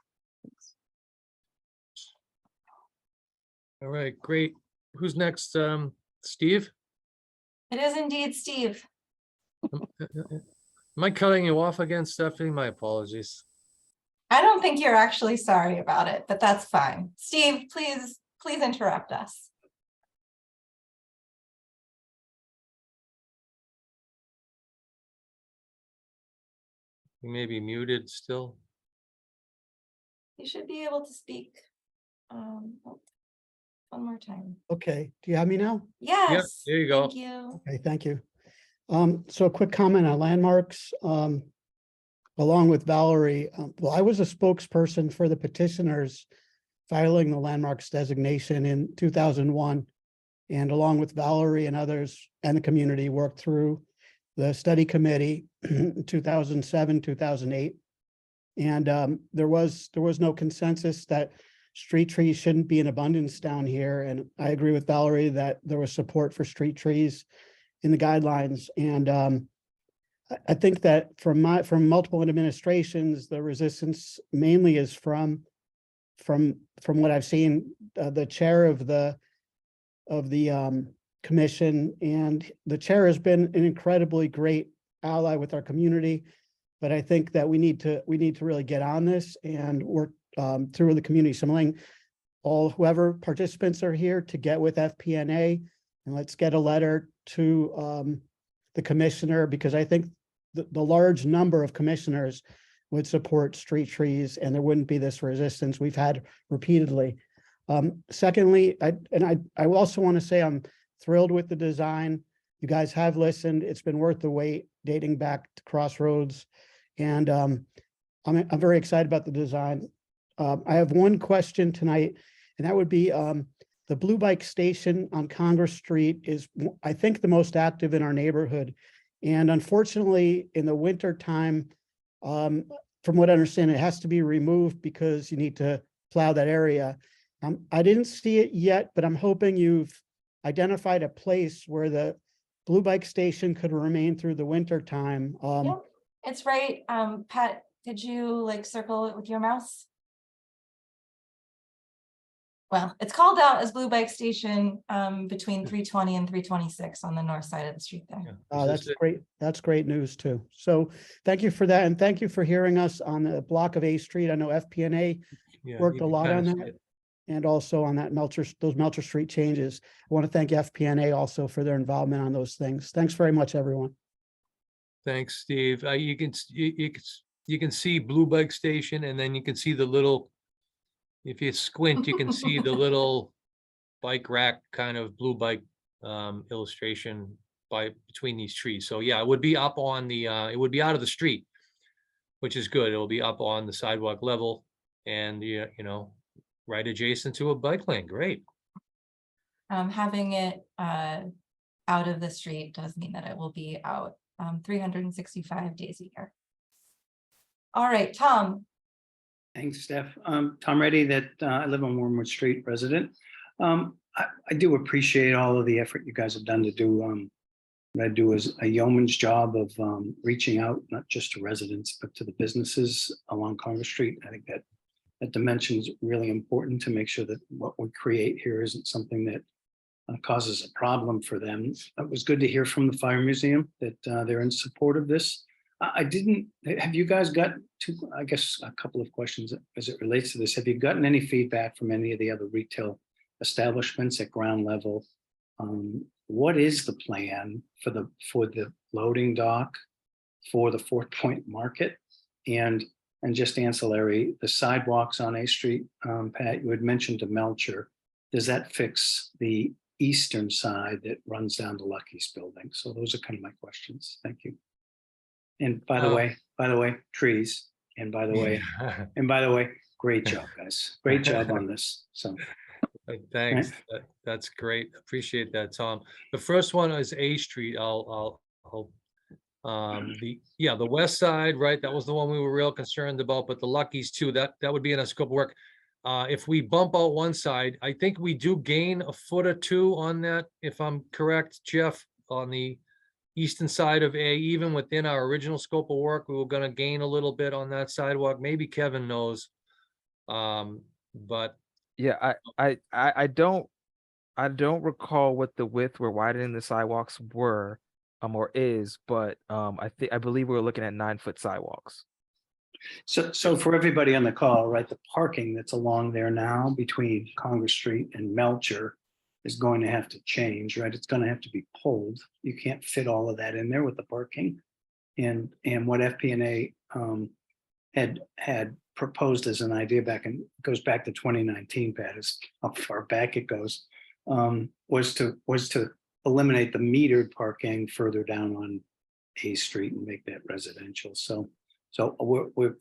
All right, great. Who's next? Steve? It is indeed Steve. Am I cutting you off again, Stephanie? My apologies. I don't think you're actually sorry about it, but that's fine. Steve, please interrupt us. You may be muted still. You should be able to speak. One more time. Okay, do you have me now? Yes. there you go. Thank you. Okay, thank you. So a quick comment on landmarks. Along with Valerie, well, I was a spokesperson for the petitioners filing the landmarks designation in 2001. And along with Valerie and others and the community worked through the study committee in 2007, 2008. And there was no consensus that street trees shouldn't be in abundance down here. And I agree with Valerie that there was support for street trees in the guidelines. And I think that from multiple administrations, the resistance mainly is from what I've seen, the chair of the commission, and the chair has been an incredibly great ally with our community. But I think that we need to really get on this and work through the community. So I'm letting whoever participants are here to get with FPNA, and let's get a letter to the commissioner, because I think the large number of commissioners would support street trees and there wouldn't be this resistance we've had repeatedly. Secondly, I also want to say I'm thrilled with the design. You guys have listened. It's been worth the wait, dating back to Crossroads. And I'm very excited about the design. I have one question tonight, and that would be the Blue Bike Station on Congress Street is, I think, the most active in our neighborhood. And unfortunately, in the winter time, from what I understand, it has to be removed because you need to plow that area. I didn't see it yet, but I'm hoping you've identified a place where the Blue Bike Station could remain through the winter time. Yep, it's right. Pat, did you circle it with your mouse? Well, it's called out as Blue Bike Station between 320 and 326 on the north side of the street there. Yeah. That's great. That's great news too. So thank you for that. And thank you for hearing us on the block of A Street. I know FPNA Yeah, worked you a lot kinda on see that. it. And also on that those Melcher Street changes. I want to thank FPNA also for their involvement on those things. Thanks very much, everyone. Thanks, Steve. You can see Blue Bike Station, and then you can see the little, if you squint, you can see the little bike rack kind of blue bike illustration between these trees. So yeah, it would be up on the it would be out of the street, which is good. It'll be up on the sidewalk level and right adjacent to a bike lane. Great. Having it out of the street does mean that it will be out 365 days a year. All right, Tom. Thanks, Steph. Tom Reddy, that I live on Wormwood Street, resident. I do appreciate all of the effort you guys have done to do what I do is a yeoman's job of reaching out, not just to residents, but to the businesses along Congress Street. I think that dimension is really important to make sure that what we create here isn't something that causes a problem for them. It was good to hear from the Fire Museum that they're in support of this. Have you guys got I guess a couple of questions as it relates to this. Have you gotten any feedback from any of the other retail establishments at ground level? What is the plan for the loading dock for the Fort Point Market and just ancillary, the sidewalks on A Street. Pat, you had mentioned to Melcher. Does that fix the eastern side that runs down to Lucky's building? So those are kind of my questions. Thank you. And by the way, trees. And by the way, great job, guys. Great job on this. So Thanks. That's great. Appreciate that, Tom. The first one is A Street. I'll the west side, right? That was the one we were real concerned about, but the Lucky's too, that would be in a scope of work. If we bump out one side, I think we do gain a foot or two on that, if I'm correct, Jeff, on the eastern side of A, even within our original scope of work, we were gonna gain a little bit on that sidewalk. Maybe Kevin knows. But Yeah, I don't recall what the width we're widening the sidewalks were, or is, but I believe we were looking at 9-foot sidewalks. So for everybody on the call, right, the parking that's along there now between Congress Street and Melcher is going to have to change, right? It's going to have to be pulled. You can't fit all of that in there with the parking. And what FP&A had proposed as an idea goes back to 2019, Pat, is how far back it goes, was to eliminate the metered parking further down on A Street and make that residential. So we're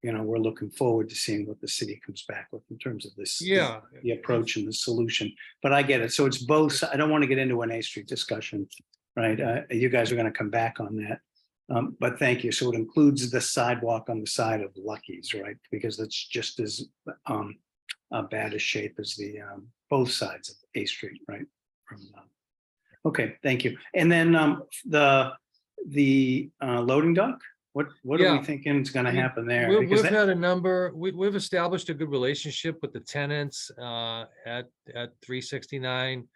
looking forward to seeing what the city comes back with in terms of this, the approach and the solution. But I get it. So it's both. I don't want to get into an A Street discussion, right? You guys are going to come back on that. But thank you. So it includes the sidewalk on the side of Lucky's, right? Because that's just as bad a shape as the both sides of A Street, right? Okay, thank you. And then the loading dock. What are we thinking is going to happen there? We've had a number. We've established a good relationship with the tenants at 369.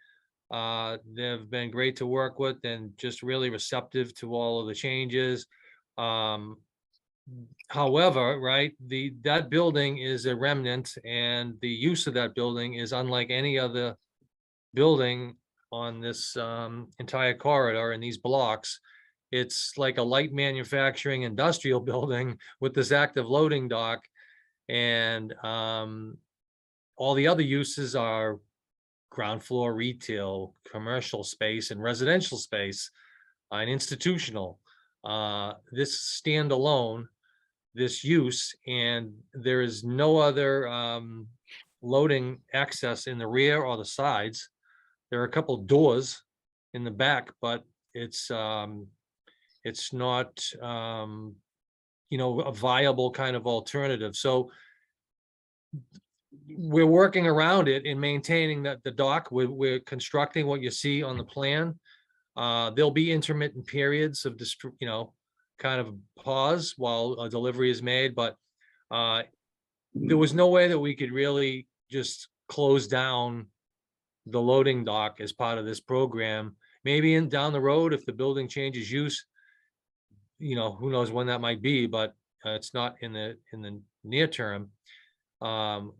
They've been great to work with and just really receptive to all of the changes. However, right, that building is a remnant, and the use of that building is unlike any other building on this entire corridor in these blocks. It's like a light manufacturing industrial building with this active loading dock, and all the other uses are ground floor retail, commercial space, and residential space, and institutional. This standalone, this use, and there is no other loading access in the rear or the sides. There are a couple doors in the back, but it's not a viable kind of alternative. So we're working around it in maintaining that the dock. We're constructing what you see on the plan. There'll be intermittent periods of kind of pause while a delivery is made, but there was no way that we could really just close down the loading dock as part of this program. Maybe down the road, if the building changes use, who knows when that might be, but it's not in the near term.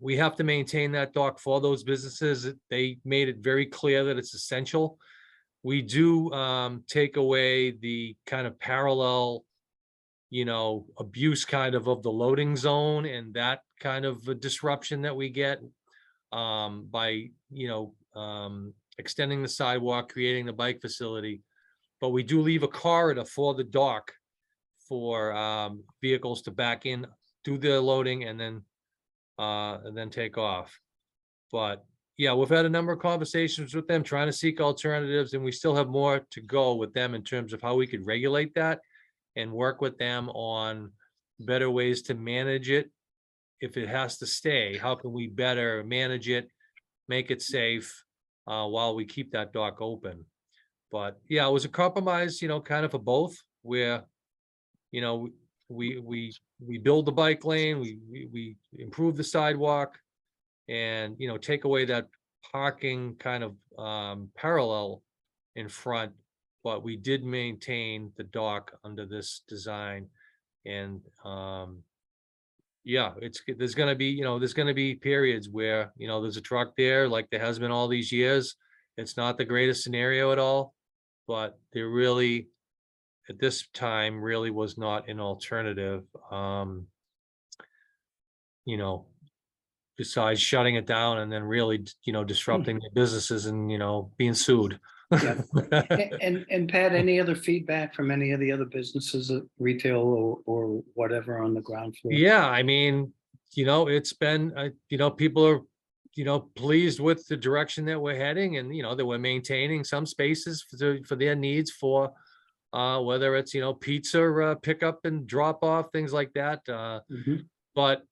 We have to maintain that dock for those businesses. They made it very clear that it's essential. We do take away the kind of parallel, abuse kind of the loading zone and that kind of a disruption that we get by, extending the sidewalk, creating the bike facility. But we do leave a corridor for the dock for vehicles to back in, do their loading, and then take off. But yeah, we've had a number of conversations with them trying to seek alternatives, and we still have more to go with them in terms of how we could regulate that and work with them on better ways to manage it. If it has to stay, how can we better manage it, make it safe while we keep that dock open? But yeah, it was a compromise, kind of for both, where we build the bike lane, we improve the sidewalk, and take away that parking kind of parallel in front, but we did maintain the dock under this design. And yeah, there's going to be periods where there's a truck there, like there has been all these years. It's not the greatest scenario at all, but they're really at this time really was not an alternative. You know, besides shutting it down and then really, disrupting the businesses and, being sued. Yeah. And Pat, any other feedback from any of the other businesses, retail or whatever on the ground floor? Yeah, I mean, it's been, people are, pleased with the direction that we're heading and, that we're maintaining some spaces for their needs for, whether it's, pizza, pickup and drop off, things like that. Mhm. But,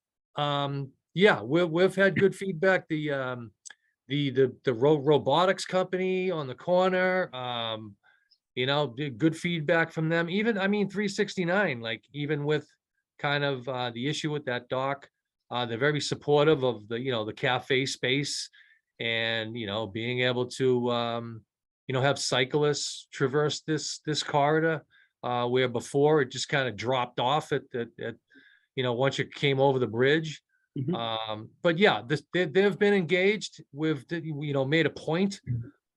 yeah, we've had good feedback. The robotics company on the corner, did good feedback from them. Even, I mean, 369, like even with kind of the issue with that dock, they're very supportive of the cafe space and, being able to, have cyclists traverse this corridor, where before it just kind of dropped off at once you came over the bridge. Mhm. But yeah, they've been engaged with, made a point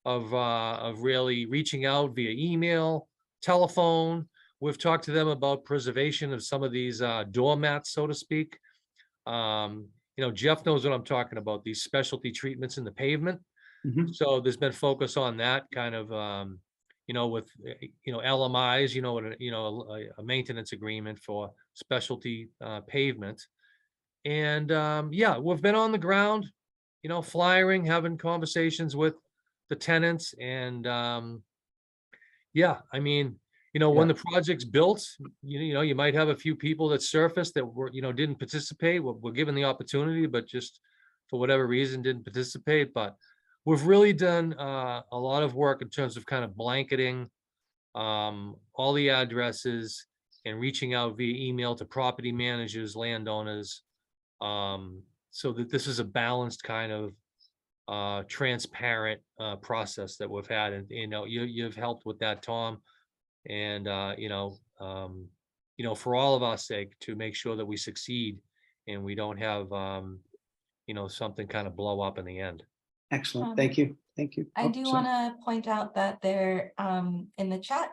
of really reaching out via email, telephone. We've talked to them about preservation of some of these doormats, so to speak. Jeff knows what I'm talking about, these specialty treatments in the pavement. Mhm. So there's been focus on that kind of, with, LMIs, a maintenance agreement for specialty pavement. And yeah, we've been on the ground, flyering, having conversations with the tenants and yeah, I mean, when the project's built, you might have a few people that surfaced that were, didn't participate, were given the opportunity, but just for whatever reason didn't participate. But we've really done a lot of work in terms of kind of blanketing all the addresses and reaching out via email to property managers, landowners, so that this is a balanced kind of transparent process that we've had. And you've helped with that, Tom. And for all of our sake, to make sure that we succeed and we don't have something kind of blow up in the end. Excellent. Thank you. Thank you. I Oh, do sorry. want to point out that there, in the chat,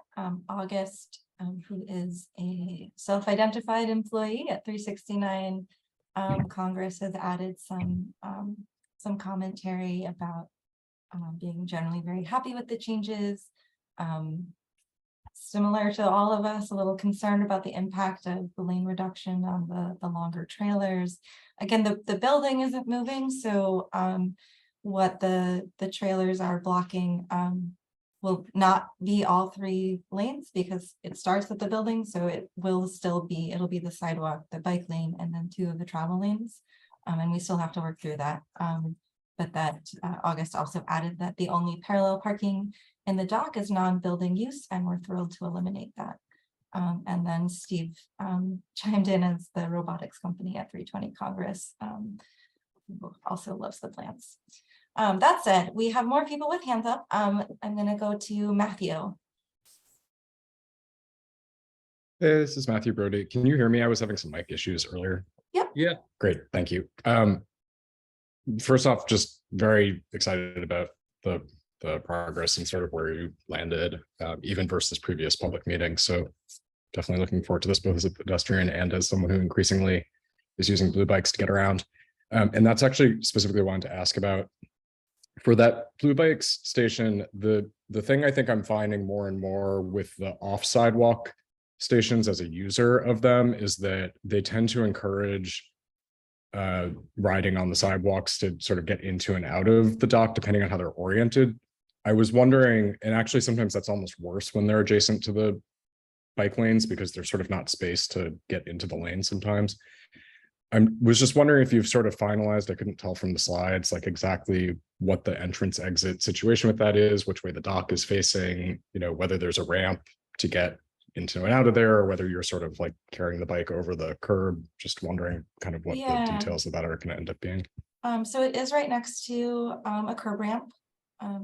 August, who is a self-identified employee at 369 Congress, has added some commentary about being generally very happy with the changes. Similar to all of us, a little concerned about the impact of the lane reduction on the longer trailers. Again, the building isn't moving, so what the trailers are blocking will not be all 3 lanes because it starts at the building, so it will still be, it'll be the sidewalk, the bike lane, and then 2 of the travel lanes. And we still have to work through that. But that August also added that the only parallel parking in the dock is non-building use, and we're thrilled to eliminate that. And then Steve chimed in as the robotics company at 320 Congress, who also loves the plans. That said, we have more people with hands up. I'm going to go to Matthew. Hey, this is Matthew Brody. Can you hear me? I was having some mic issues earlier. Yep. Yeah. Great, thank you. First off, just very excited about the progress and sort of where you landed, even versus previous public meetings. So definitely looking forward to this, both as a pedestrian and as someone who increasingly is using blue bikes to get around. And that's actually specifically wanted to ask about. For that blue bikes station, the thing I think I'm finding more and more with the off sidewalk stations as a user of them is that they tend to encourage riding on the sidewalks to sort of get into and out of the dock, depending on how they're oriented. I was wondering, and actually sometimes that's almost worse when they're adjacent to the bike lanes because there's sort of not space to get into the lane sometimes. I was just wondering if you've sort of finalized, I couldn't tell from the slides, like exactly what the entrance exit situation with that is, which way the dock is facing, whether there's a ramp to get into and out of there, or whether you're sort of like carrying the bike over the curb. Just wondering kind of what the details of that are going to end up being. So it is right next to a curb ramp.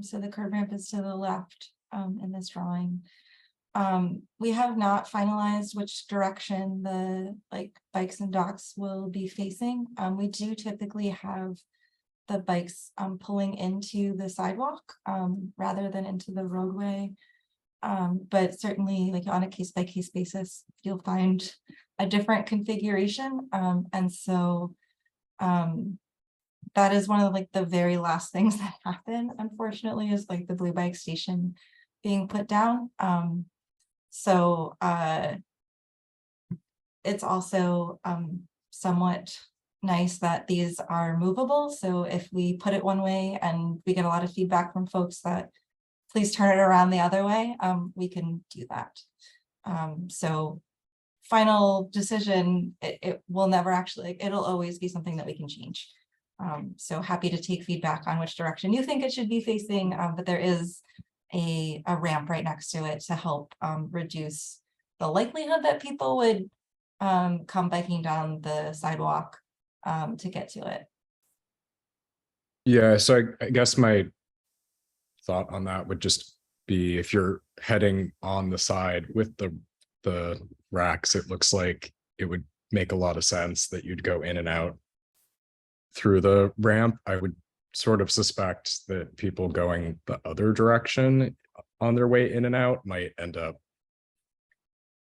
So the curb ramp is to the left in this drawing. We have not finalized which direction the bikes and docks will be facing. We do typically have the bikes pulling into the sidewalk rather than into the roadway. But certainly like on a case by case basis, you'll find a different configuration. And so that is one of like the very last things that happen, unfortunately, is like the blue bike station being put down. So it's also somewhat nice that these are movable. So if we put it one way and we get a lot of feedback from folks that please turn it around the other way, we can do that. So final decision, it will never actually, it'll always be something that we can change. So happy to take feedback on which direction you think it should be facing, but there is a ramp right next to it to help reduce the likelihood that people would come biking down the sidewalk to get to it. Yeah, so I guess my thought on that would just be, if you're heading on the side with the racks, it looks like it would make a lot of sense that you'd go in and out through the ramp. I would sort of suspect that people going the other direction on their way in and out might end up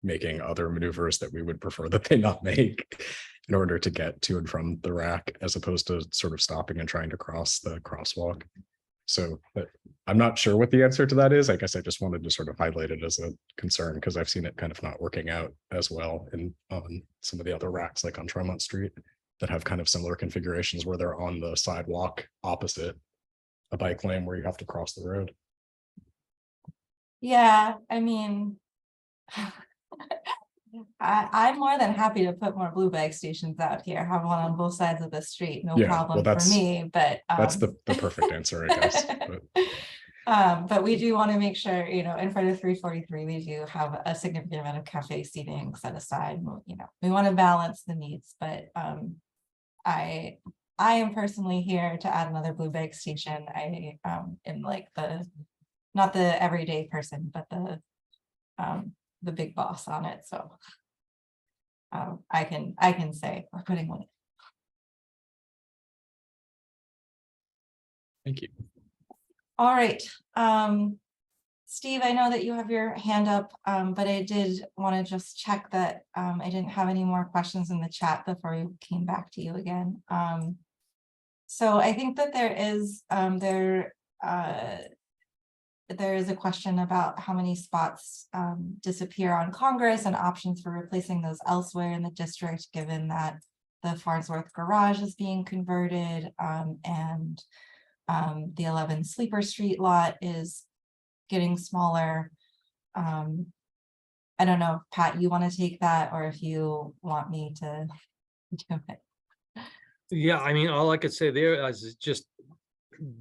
making other maneuvers that we would prefer that they not make in order to get to and from the rack, as opposed to sort of stopping and trying to cross the crosswalk. So but I'm not sure what the answer to that is. I guess I just wanted to sort of highlight it as a concern, because I've seen it kind of not working out as well in on some of the other racks, like on Tremont Street, that have kind of similar configurations where they're on the sidewalk opposite a bike lane where you have to cross the road. Yeah, I mean, I'm more than happy to put more blue bike stations out here, have one on both sides of the street, no Yeah, problem well, for me, but. That's the perfect answer, I guess. But we do want to make sure, you know, in front of 343, we do have a significant amount of cafe seating set aside. You know, we want to balance the needs, but I am personally here to add another blue bike station. I am like not the everyday person, but the big boss on it. So I can say we're putting one in. Thank you. All right. Steve, I know that you have your hand up, but I did want to just check that I didn't have any more questions in the chat before we came back to you again. So I think that there is a question about how many spots disappear on Congress and options for replacing those elsewhere in the district, given that the Farnsworth garage is being converted and the 11 Sleeper Street lot is getting smaller. I don't know, Pat, you want to take that, or if you want me to do it. Yeah, I mean, all I could say there is just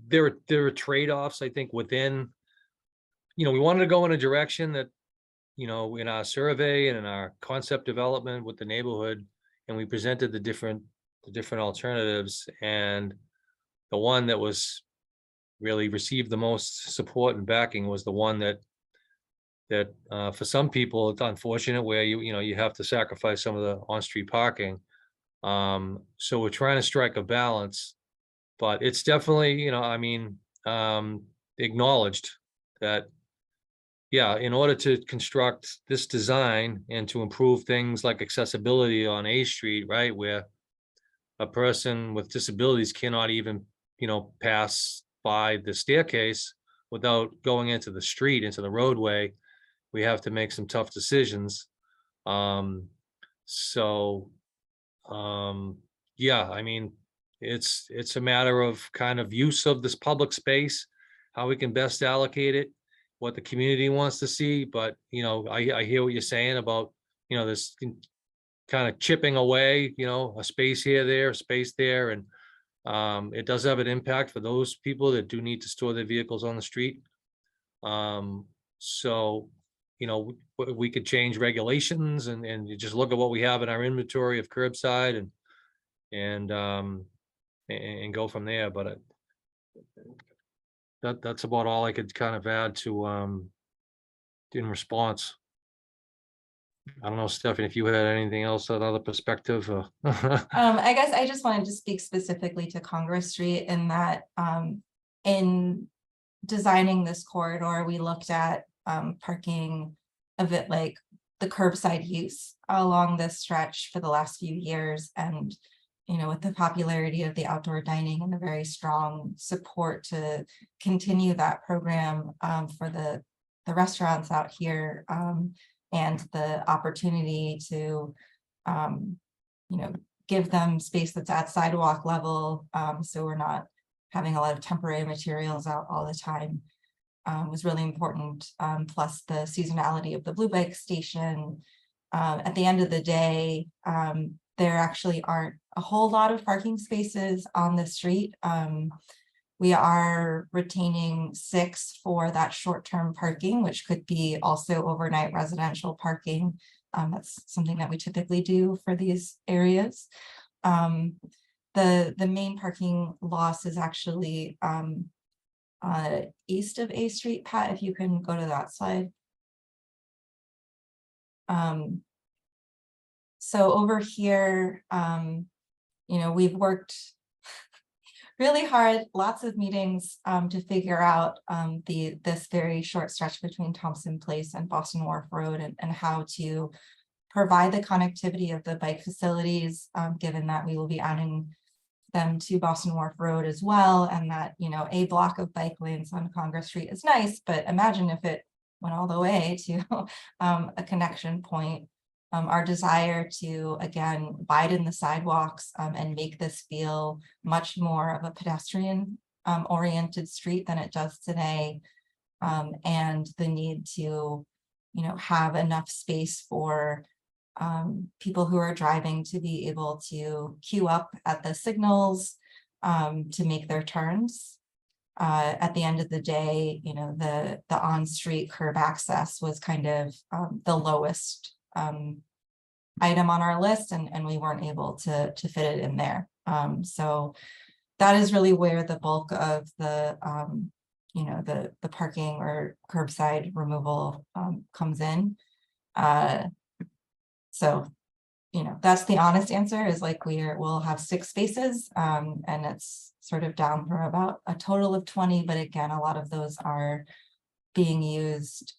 there are trade-offs, I think, within, you know, we wanted to go in a direction that, you know, in our survey and in our concept development with the neighborhood, and we presented the different alternatives, and the one that was really received the most support and backing was the one that for some people, it's unfortunate where you have to sacrifice some of the on-street parking. So we're trying to strike a balance, but it's definitely, you know, I mean, acknowledged that, yeah, in order to construct this design and to improve things like accessibility on A Street, right, where a person with disabilities cannot even, you know, pass by the staircase without going into the street, into the roadway, we have to make some tough decisions. Yeah, I mean, it's a matter of kind of use of this public space, how we can best allocate it, what the community wants to see. But, you know, I hear what you're saying about, you know, this kind of chipping away, you know, a space here, there, a space there. And it does have an impact for those people that do need to store their vehicles on the street. So, you know, we could change regulations and you just look at what we have in our inventory of curbside and go from there. But that's about all I could kind of add to in response. I don't know, Stephanie, if you had anything else, another perspective. I guess I just wanted to speak specifically to Congress Street in that in designing this corridor, we looked at parking of it, like the curbside use along this stretch for the last few years. And, you know, with the popularity of the outdoor dining and the very strong support to continue that program for the restaurants out here, and the opportunity to, you know, give them space that's at sidewalk level, so we're not having a lot of temporary materials out all the time, was really important. Plus the seasonality of the Blue Bike station. At the end of the day, there actually aren't a whole lot of parking spaces on the street. We are retaining 6 for that short-term parking, which could be also overnight residential parking. That's something that we typically do for these areas. The main parking loss is actually east of A Street. Pat, if you can go to that slide. So over here, you know, we've worked really hard, lots of meetings to figure out this very short stretch between Thompson Place and Boston Wharf Road, and how to provide the connectivity of the bike facilities, given that we will be adding them to Boston Wharf Road as well. And that, you know, a block of bike lanes on Congress Street is nice, but imagine if it went all the way to a connection point. Our desire to, again, widen the sidewalks and make this feel much more of a pedestrian oriented street than it does today. And the need to, you know, have enough space for people who are driving to be able to queue up at the signals to make their turns. At the end of the day, you know, the on-street curb access was kind of the lowest item on our list, and we weren't able to fit it in there. So that is really where the bulk of the you know, the parking or curbside removal comes in. So, you know, that's the honest answer, is like we'll have 6 spaces, and it's sort of down from about a total of 20, but again, a lot of those are being used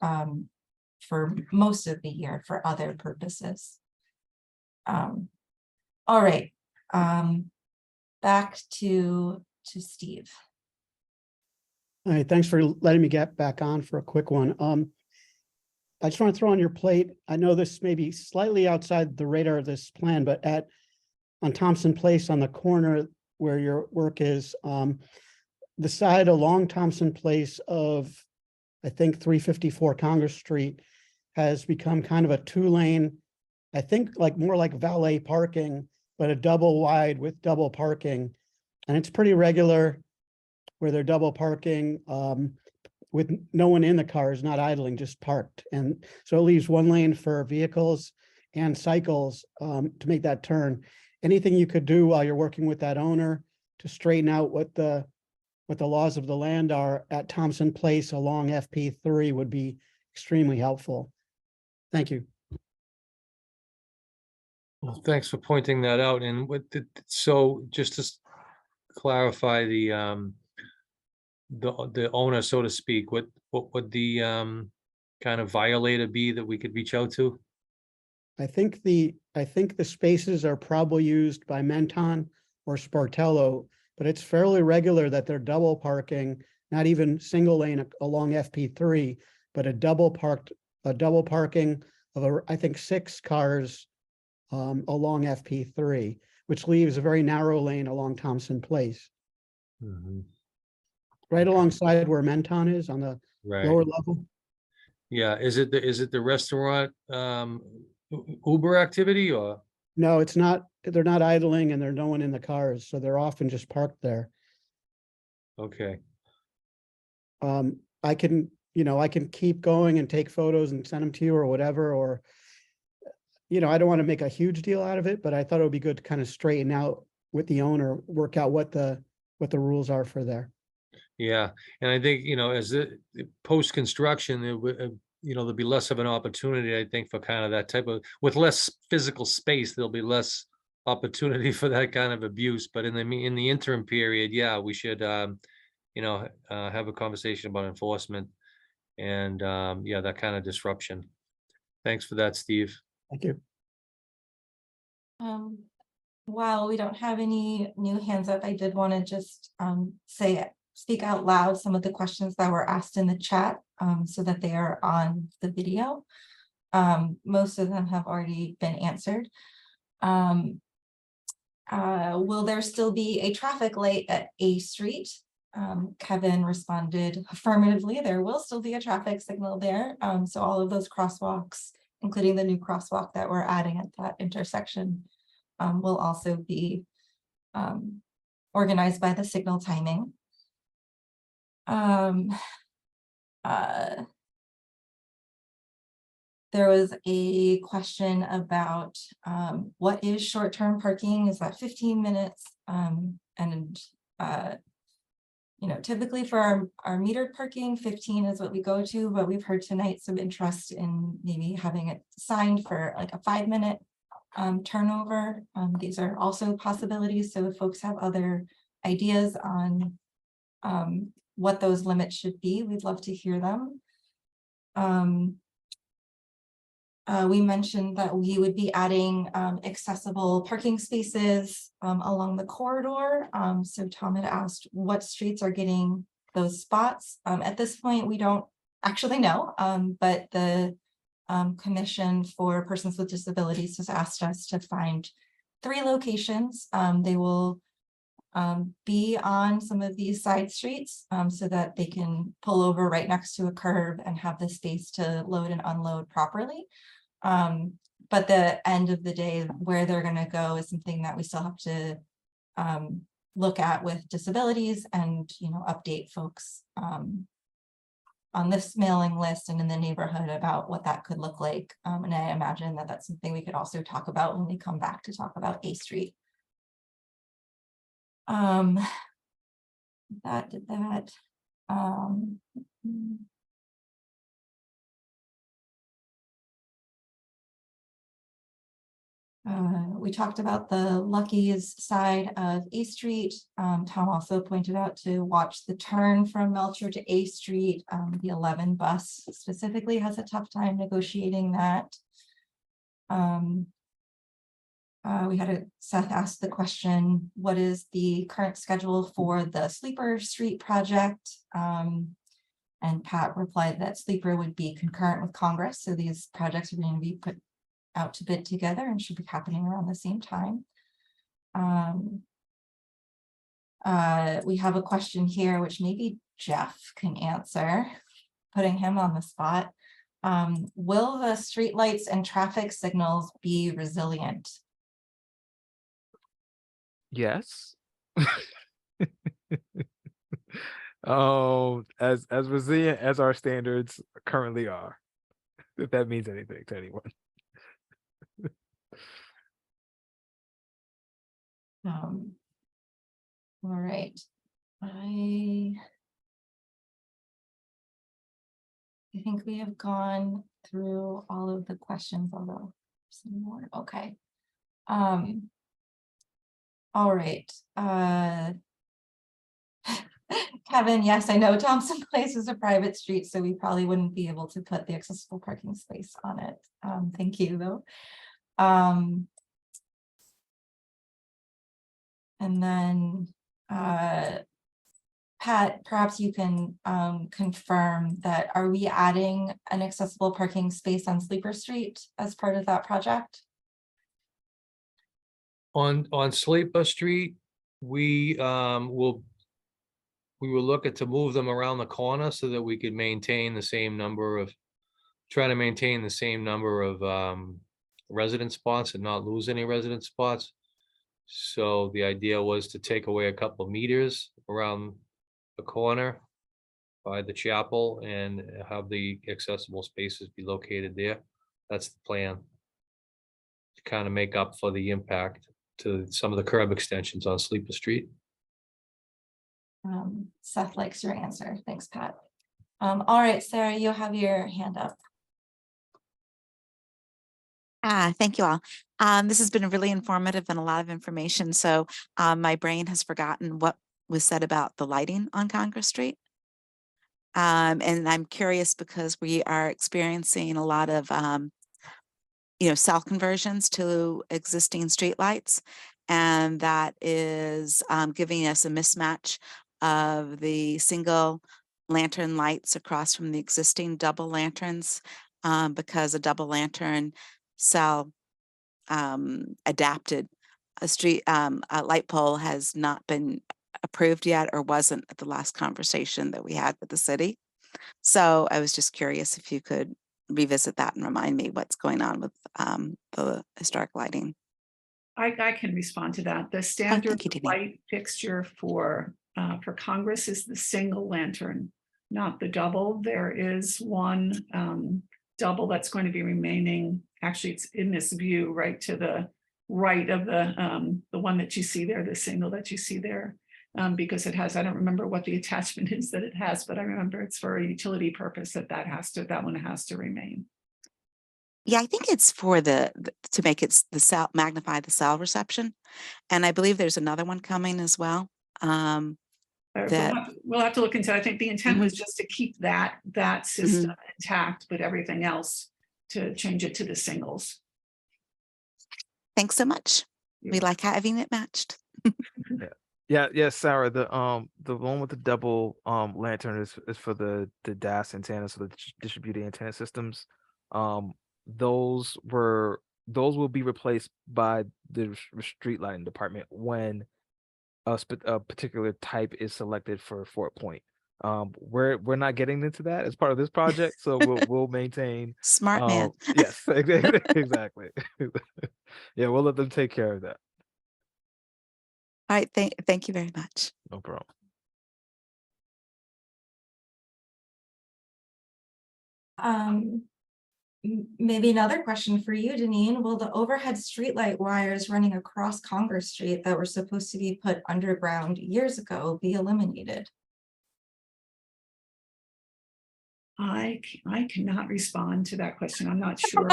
for most of the year for other purposes. All right, back to Steve. All right, thanks for letting me get back on for a quick one. I just want to throw on your plate. I know this may be slightly outside the radar of this plan, but on Thompson Place, on the corner where your work is, the side along Thompson Place of, I think, 354 Congress Street has become kind of a 2-lane, I think, like more like valet parking, but a double wide with double parking. And it's pretty regular where they're double parking with no one in the cars, not idling, just parked. And so it leaves 1 lane for vehicles and cycles to make that turn. Anything you could do while you're working with that owner to straighten out what the laws of the land are at Thompson Place along FP3 would be extremely helpful. Thank you. Well, thanks for pointing that out. And so just to clarify, the owner, so to speak, what would the kind of violator be that we could reach out to? I think the spaces are probably used by Menton or Spartello, but it's fairly regular that they're double parking, not even single lane along FP3, but a double parking of I think 6 cars along FP3, which leaves a very narrow lane along Thompson Place. Mm-hmm. Right alongside where Menton is on the lower level. Yeah, is it the restaurant Uber activity, or? No, it's not. They're not idling and there's no one in the cars, so they're often just parked there. Okay. I can keep going and take photos and send them to you or whatever, or, you know, I don't want to make a huge deal out of it, but I thought it would be good to kind of straighten out with the owner, work out what the rules are for there. Yeah, and I think, you know, as the post-construction, there'll be less of an opportunity, I think, for kind of that type of, with less physical space, there'll be less opportunity for that kind of abuse. But in the interim period, yeah, we should, have a conversation about enforcement. and yeah, that kind of disruption. Thanks for that, Steve. Thank you. While we don't have any new hands up, I did want to just speak out loud some of the questions that were asked in the chat, so that they are on the video. Most of them have already been answered. Will there still be a traffic light at A Street? Kevin responded affirmatively, there will still be a traffic signal there. So all of those crosswalks, including the new crosswalk that we're adding at that intersection, will also be organized by the signal timing. There was a question about what is short-term parking? Is that 15 minutes? You know, typically for our metered parking, 15 is what we go to, but we've heard tonight some interest in maybe having it signed for like a 5-minute turnover. These are also possibilities. So if folks have other ideas on what those limits should be, we'd love to hear them. We mentioned that we would be adding accessible parking spaces along the corridor. So Tom had asked what streets are getting those spots. At this point, we don't actually know, but the Commission for Persons with Disabilities has asked us to find 3 locations. They will be on some of these side streets so that they can pull over right next to a curb and have the space to load and unload properly. But the end of the day, where they're going to go is something that we still have to look at with disabilities and, you know, update folks on this mailing list and in the neighborhood about what that could look like. And I imagine that that's something we could also talk about when we come back to talk about A Street. That did that. We talked about the Lucky's side of A Street. Tom also pointed out to watch the turn from Melcher to A Street. The 11 bus specifically has a tough time negotiating that. We had Seth asked the question, what is the current schedule for the Sleeper Street project? And Pat replied that Sleeper would be concurrent with Congress. So these projects are going to be put out to bid together and should be happening around the same time. We have a question here, which maybe Jeff can answer, putting him on the spot. Will the streetlights and traffic signals be resilient? Yes. As resilient as our standards currently are, if that means anything to anyone. All right. I think we have gone through all of the questions, although some more. Okay. All right. Kevin, yes, I know Thompson Place is a private street, so we probably wouldn't be able to put the accessible parking space on it. Thank you, though. And then, Pat, perhaps you can confirm that, are we adding an accessible parking space on Sleeper Street as part of that project? On Sleeper Street, we will look at to move them around the corner so that we could maintain the same number of, try to maintain the same number of resident spots and not lose any resident spots. So the idea was to take away a couple of meters around the corner by the chapel and have the accessible spaces be located there. That's the plan, to kind of make up for the impact to some of the curb extensions on Sleeper Street. Seth likes your answer. Thanks, Pat. All right, Sarah, you have your hand up. Thank you all. This has been really informative and a lot of information. So my brain has forgotten what was said about the lighting on Congress Street. And I'm curious because we are experiencing a lot of, cell conversions to existing streetlights. And that is giving us a mismatch of the single lantern lights across from the existing double lanterns, because a double lantern cell adapted a light pole has not been approved yet, or wasn't at the last conversation that we had with the city. So I was just curious if you could revisit that and remind me what's going on with the historic lighting. I can respond to that. The standard you, Dini. light fixture for Congress is the single lantern, not the double. There is one double that's going to be remaining. Actually, it's in this view right to the right of the one that you see there, the single that you see there, because it has, I don't remember what the attachment is that it has, but I remember it's for a utility purpose that one has to remain. Yeah, I think it's for to make it the cell, magnify the cell reception. And I believe there's another one coming as well. We'll have to look into it. I think the intent was just to keep that system intact, but everything else to change it to the singles. Thanks so much. We like having it matched. Yeah, Sarah. The one with the double lantern is for the DAS antennas, so the distributed antenna systems. Those will be replaced by the street lighting department when a particular type is selected for Fort Point. We're not getting into that as part of this project, so we'll maintain. Smart man. Yes, exactly. Yeah, we'll let them take care of that. All right, thank you very much. No problem. Maybe another question for you, Deneen. Will the overhead streetlight wires running across Congress Street that were supposed to be put underground years ago be eliminated? I cannot respond to that question. I'm not sure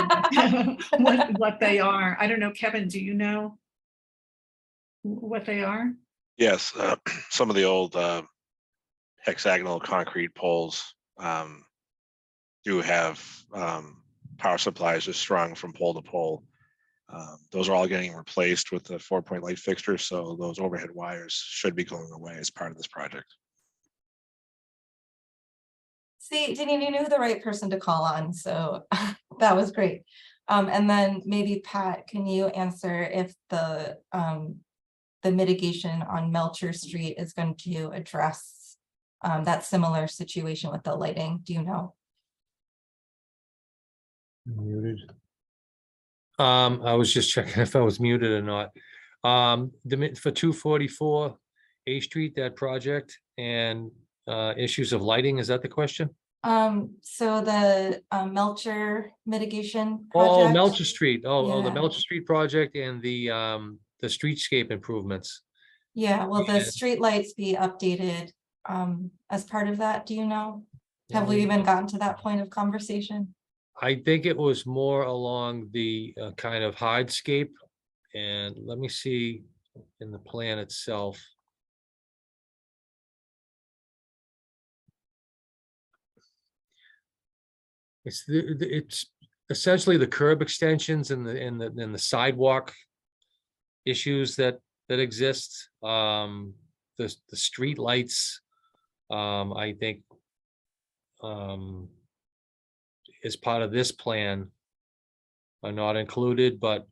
what they are. I don't know. Kevin, do you know what they are? Yes, some of the old hexagonal concrete poles do have power supplies just strung from pole to pole. Those are all getting replaced with the 4-point light fixtures, so those overhead wires should be going away as part of this project. See, Deneen, you knew the right person to call on, so that was great. And then maybe Pat, can you answer if the mitigation on Melcher Street is going to address that similar situation with the lighting? Do you know? Muted. I was just checking if I was muted or not. For 244 A Street, that project and issues of lighting, is that the question? So the Melcher mitigation Oh, project. Melcher Street. Oh, the Yeah. Melcher Street project and the streetscape improvements. Yeah, will the Yeah. streetlights be updated as part of that? Do you know? Have we even gotten to that point of conversation? I think it was more along the kind of hardscape. And let me see in the plan itself. It's essentially the curb extensions and the sidewalk issues that exist. The street lights, I think, as part of this plan are not included, but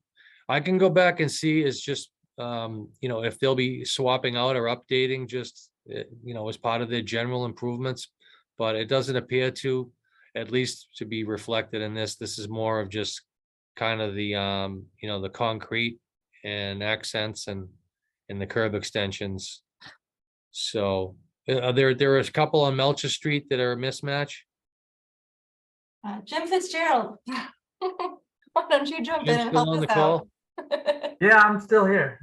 I can go back and see is just, if they'll be swapping out or updating just, as part of their general improvements, but it doesn't appear to, at least to be reflected in this. This is more of just kind of the, the concrete and accents and the curb extensions. So there are a couple on Melcher Street that are a mismatch. Jim Fitzgerald, why don't you jump in Jim's and still help on us the out? call? Yeah, I'm still here.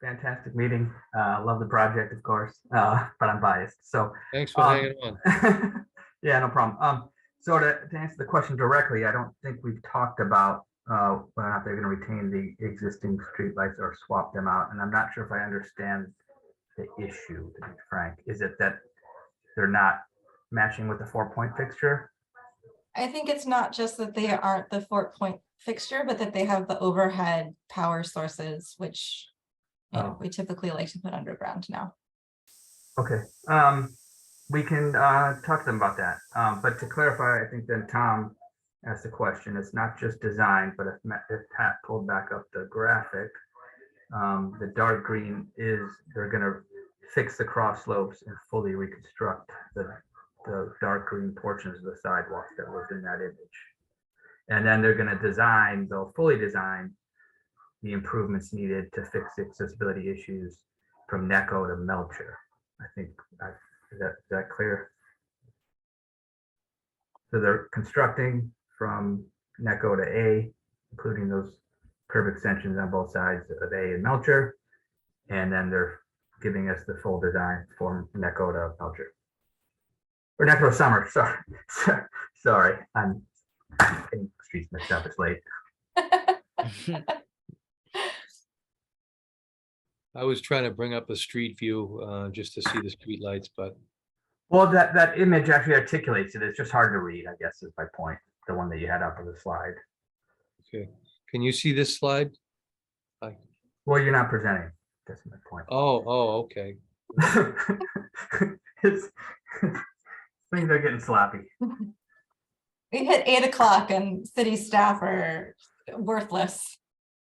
Fantastic meeting. Love the project, of course, but I'm biased. So Thanks for hanging on. yeah, no problem. So to answer the question directly, I don't think we've talked about whether or not they're going to retain the existing streetlights or swap them out. And I'm not sure if I understand the issue, to be frank. Is it that they're not matching with the 4-point fixture? I think it's not just that they aren't the 4-point fixture, but that they have the overhead power sources, which we typically like to put underground now. Okay, we can talk to them about that. But to clarify, I think then Tom asked the question, it's not just design, but if Pat pulled back up the graphic, the dark green is, they're gonna fix the cross slopes and fully reconstruct the dark green portions of the sidewalks that was in that image. And then they're gonna design, they'll fully design the improvements needed to fix the accessibility issues from Necco to Melcher. I think, is that clear? So they're constructing from Necco to A, including those curb extensions on both sides of A and Melcher. And then they're giving us the full design from Necco to Melcher. Or Necco to Summer, sorry. I'm getting streets mixed up, it's late. I was trying to bring up a street view just to see the street lights, but Well, that image actually articulates it. It's just hard to read, I guess is my point. The one that you had up on the slide. okay. Can you see this slide? Well, you're not presenting. That's my point. Oh, okay. Things are getting sloppy. We hit 8 o'clock and city staff are worthless.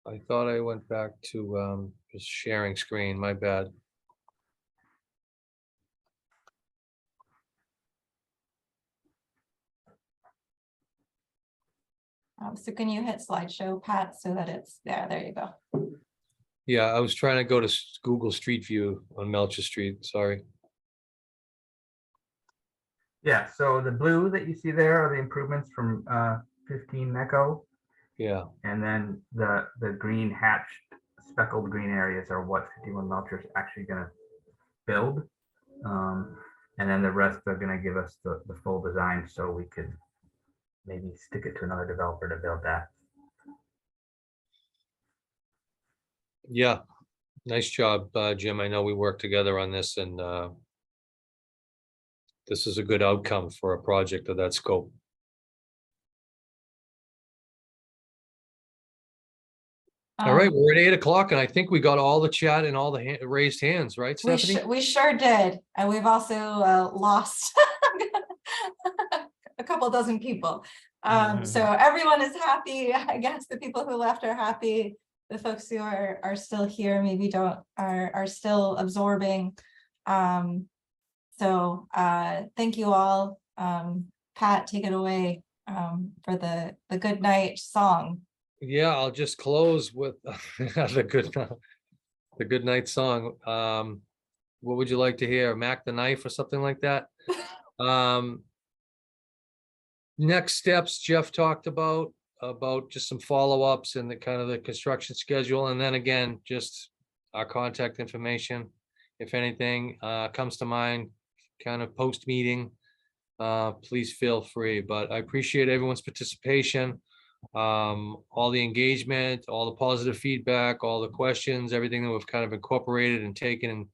I thought I went back to just sharing screen, my bad. So can you hit slideshow, Pat, so that it's there? There you go. Yeah, I was trying to go to Google Street View on Melcher Street, sorry. Yeah, so the blue that you see there are the improvements from 15 Necco. Yeah, And then the green hatched speckled green areas are what 51 Melcher is actually going to build. And then the rest are going to give us the full design so we could maybe stick it to another developer to build that. yeah. Nice job, Jim. I know we worked together on this and this is a good outcome for a project of that scope. All right, we're at 8 o'clock and I think we got all the chat and all the raised hands, right, Stephanie? We sure did. And we've also lost a couple dozen people. So everyone is happy. I guess the people who left are happy. The folks who are still here maybe are still absorbing. So thank you all. Pat, take it away for the good night song. Yeah, I'll just close with the good night song. What would you like to hear? Mac the Knife or something like that? Next steps, Jeff talked about just some follow-ups and the kind of the construction schedule. And then again, just our contact information. If anything comes to mind, kind of post-meeting, please feel free. But I appreciate everyone's participation. All the engagement, all the positive feedback, all the questions, everything that we've kind of incorporated and taken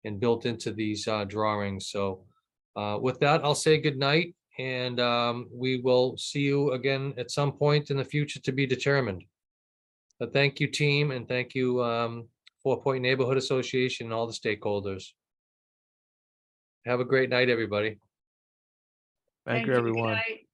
and built into these drawings. So with that, I'll say good night and we will see you again at some point in the future to be determined. But thank you, team, and thank you 4 Point Neighborhood Association and all the stakeholders. Have a great night, everybody. Thank you, Good everyone. night.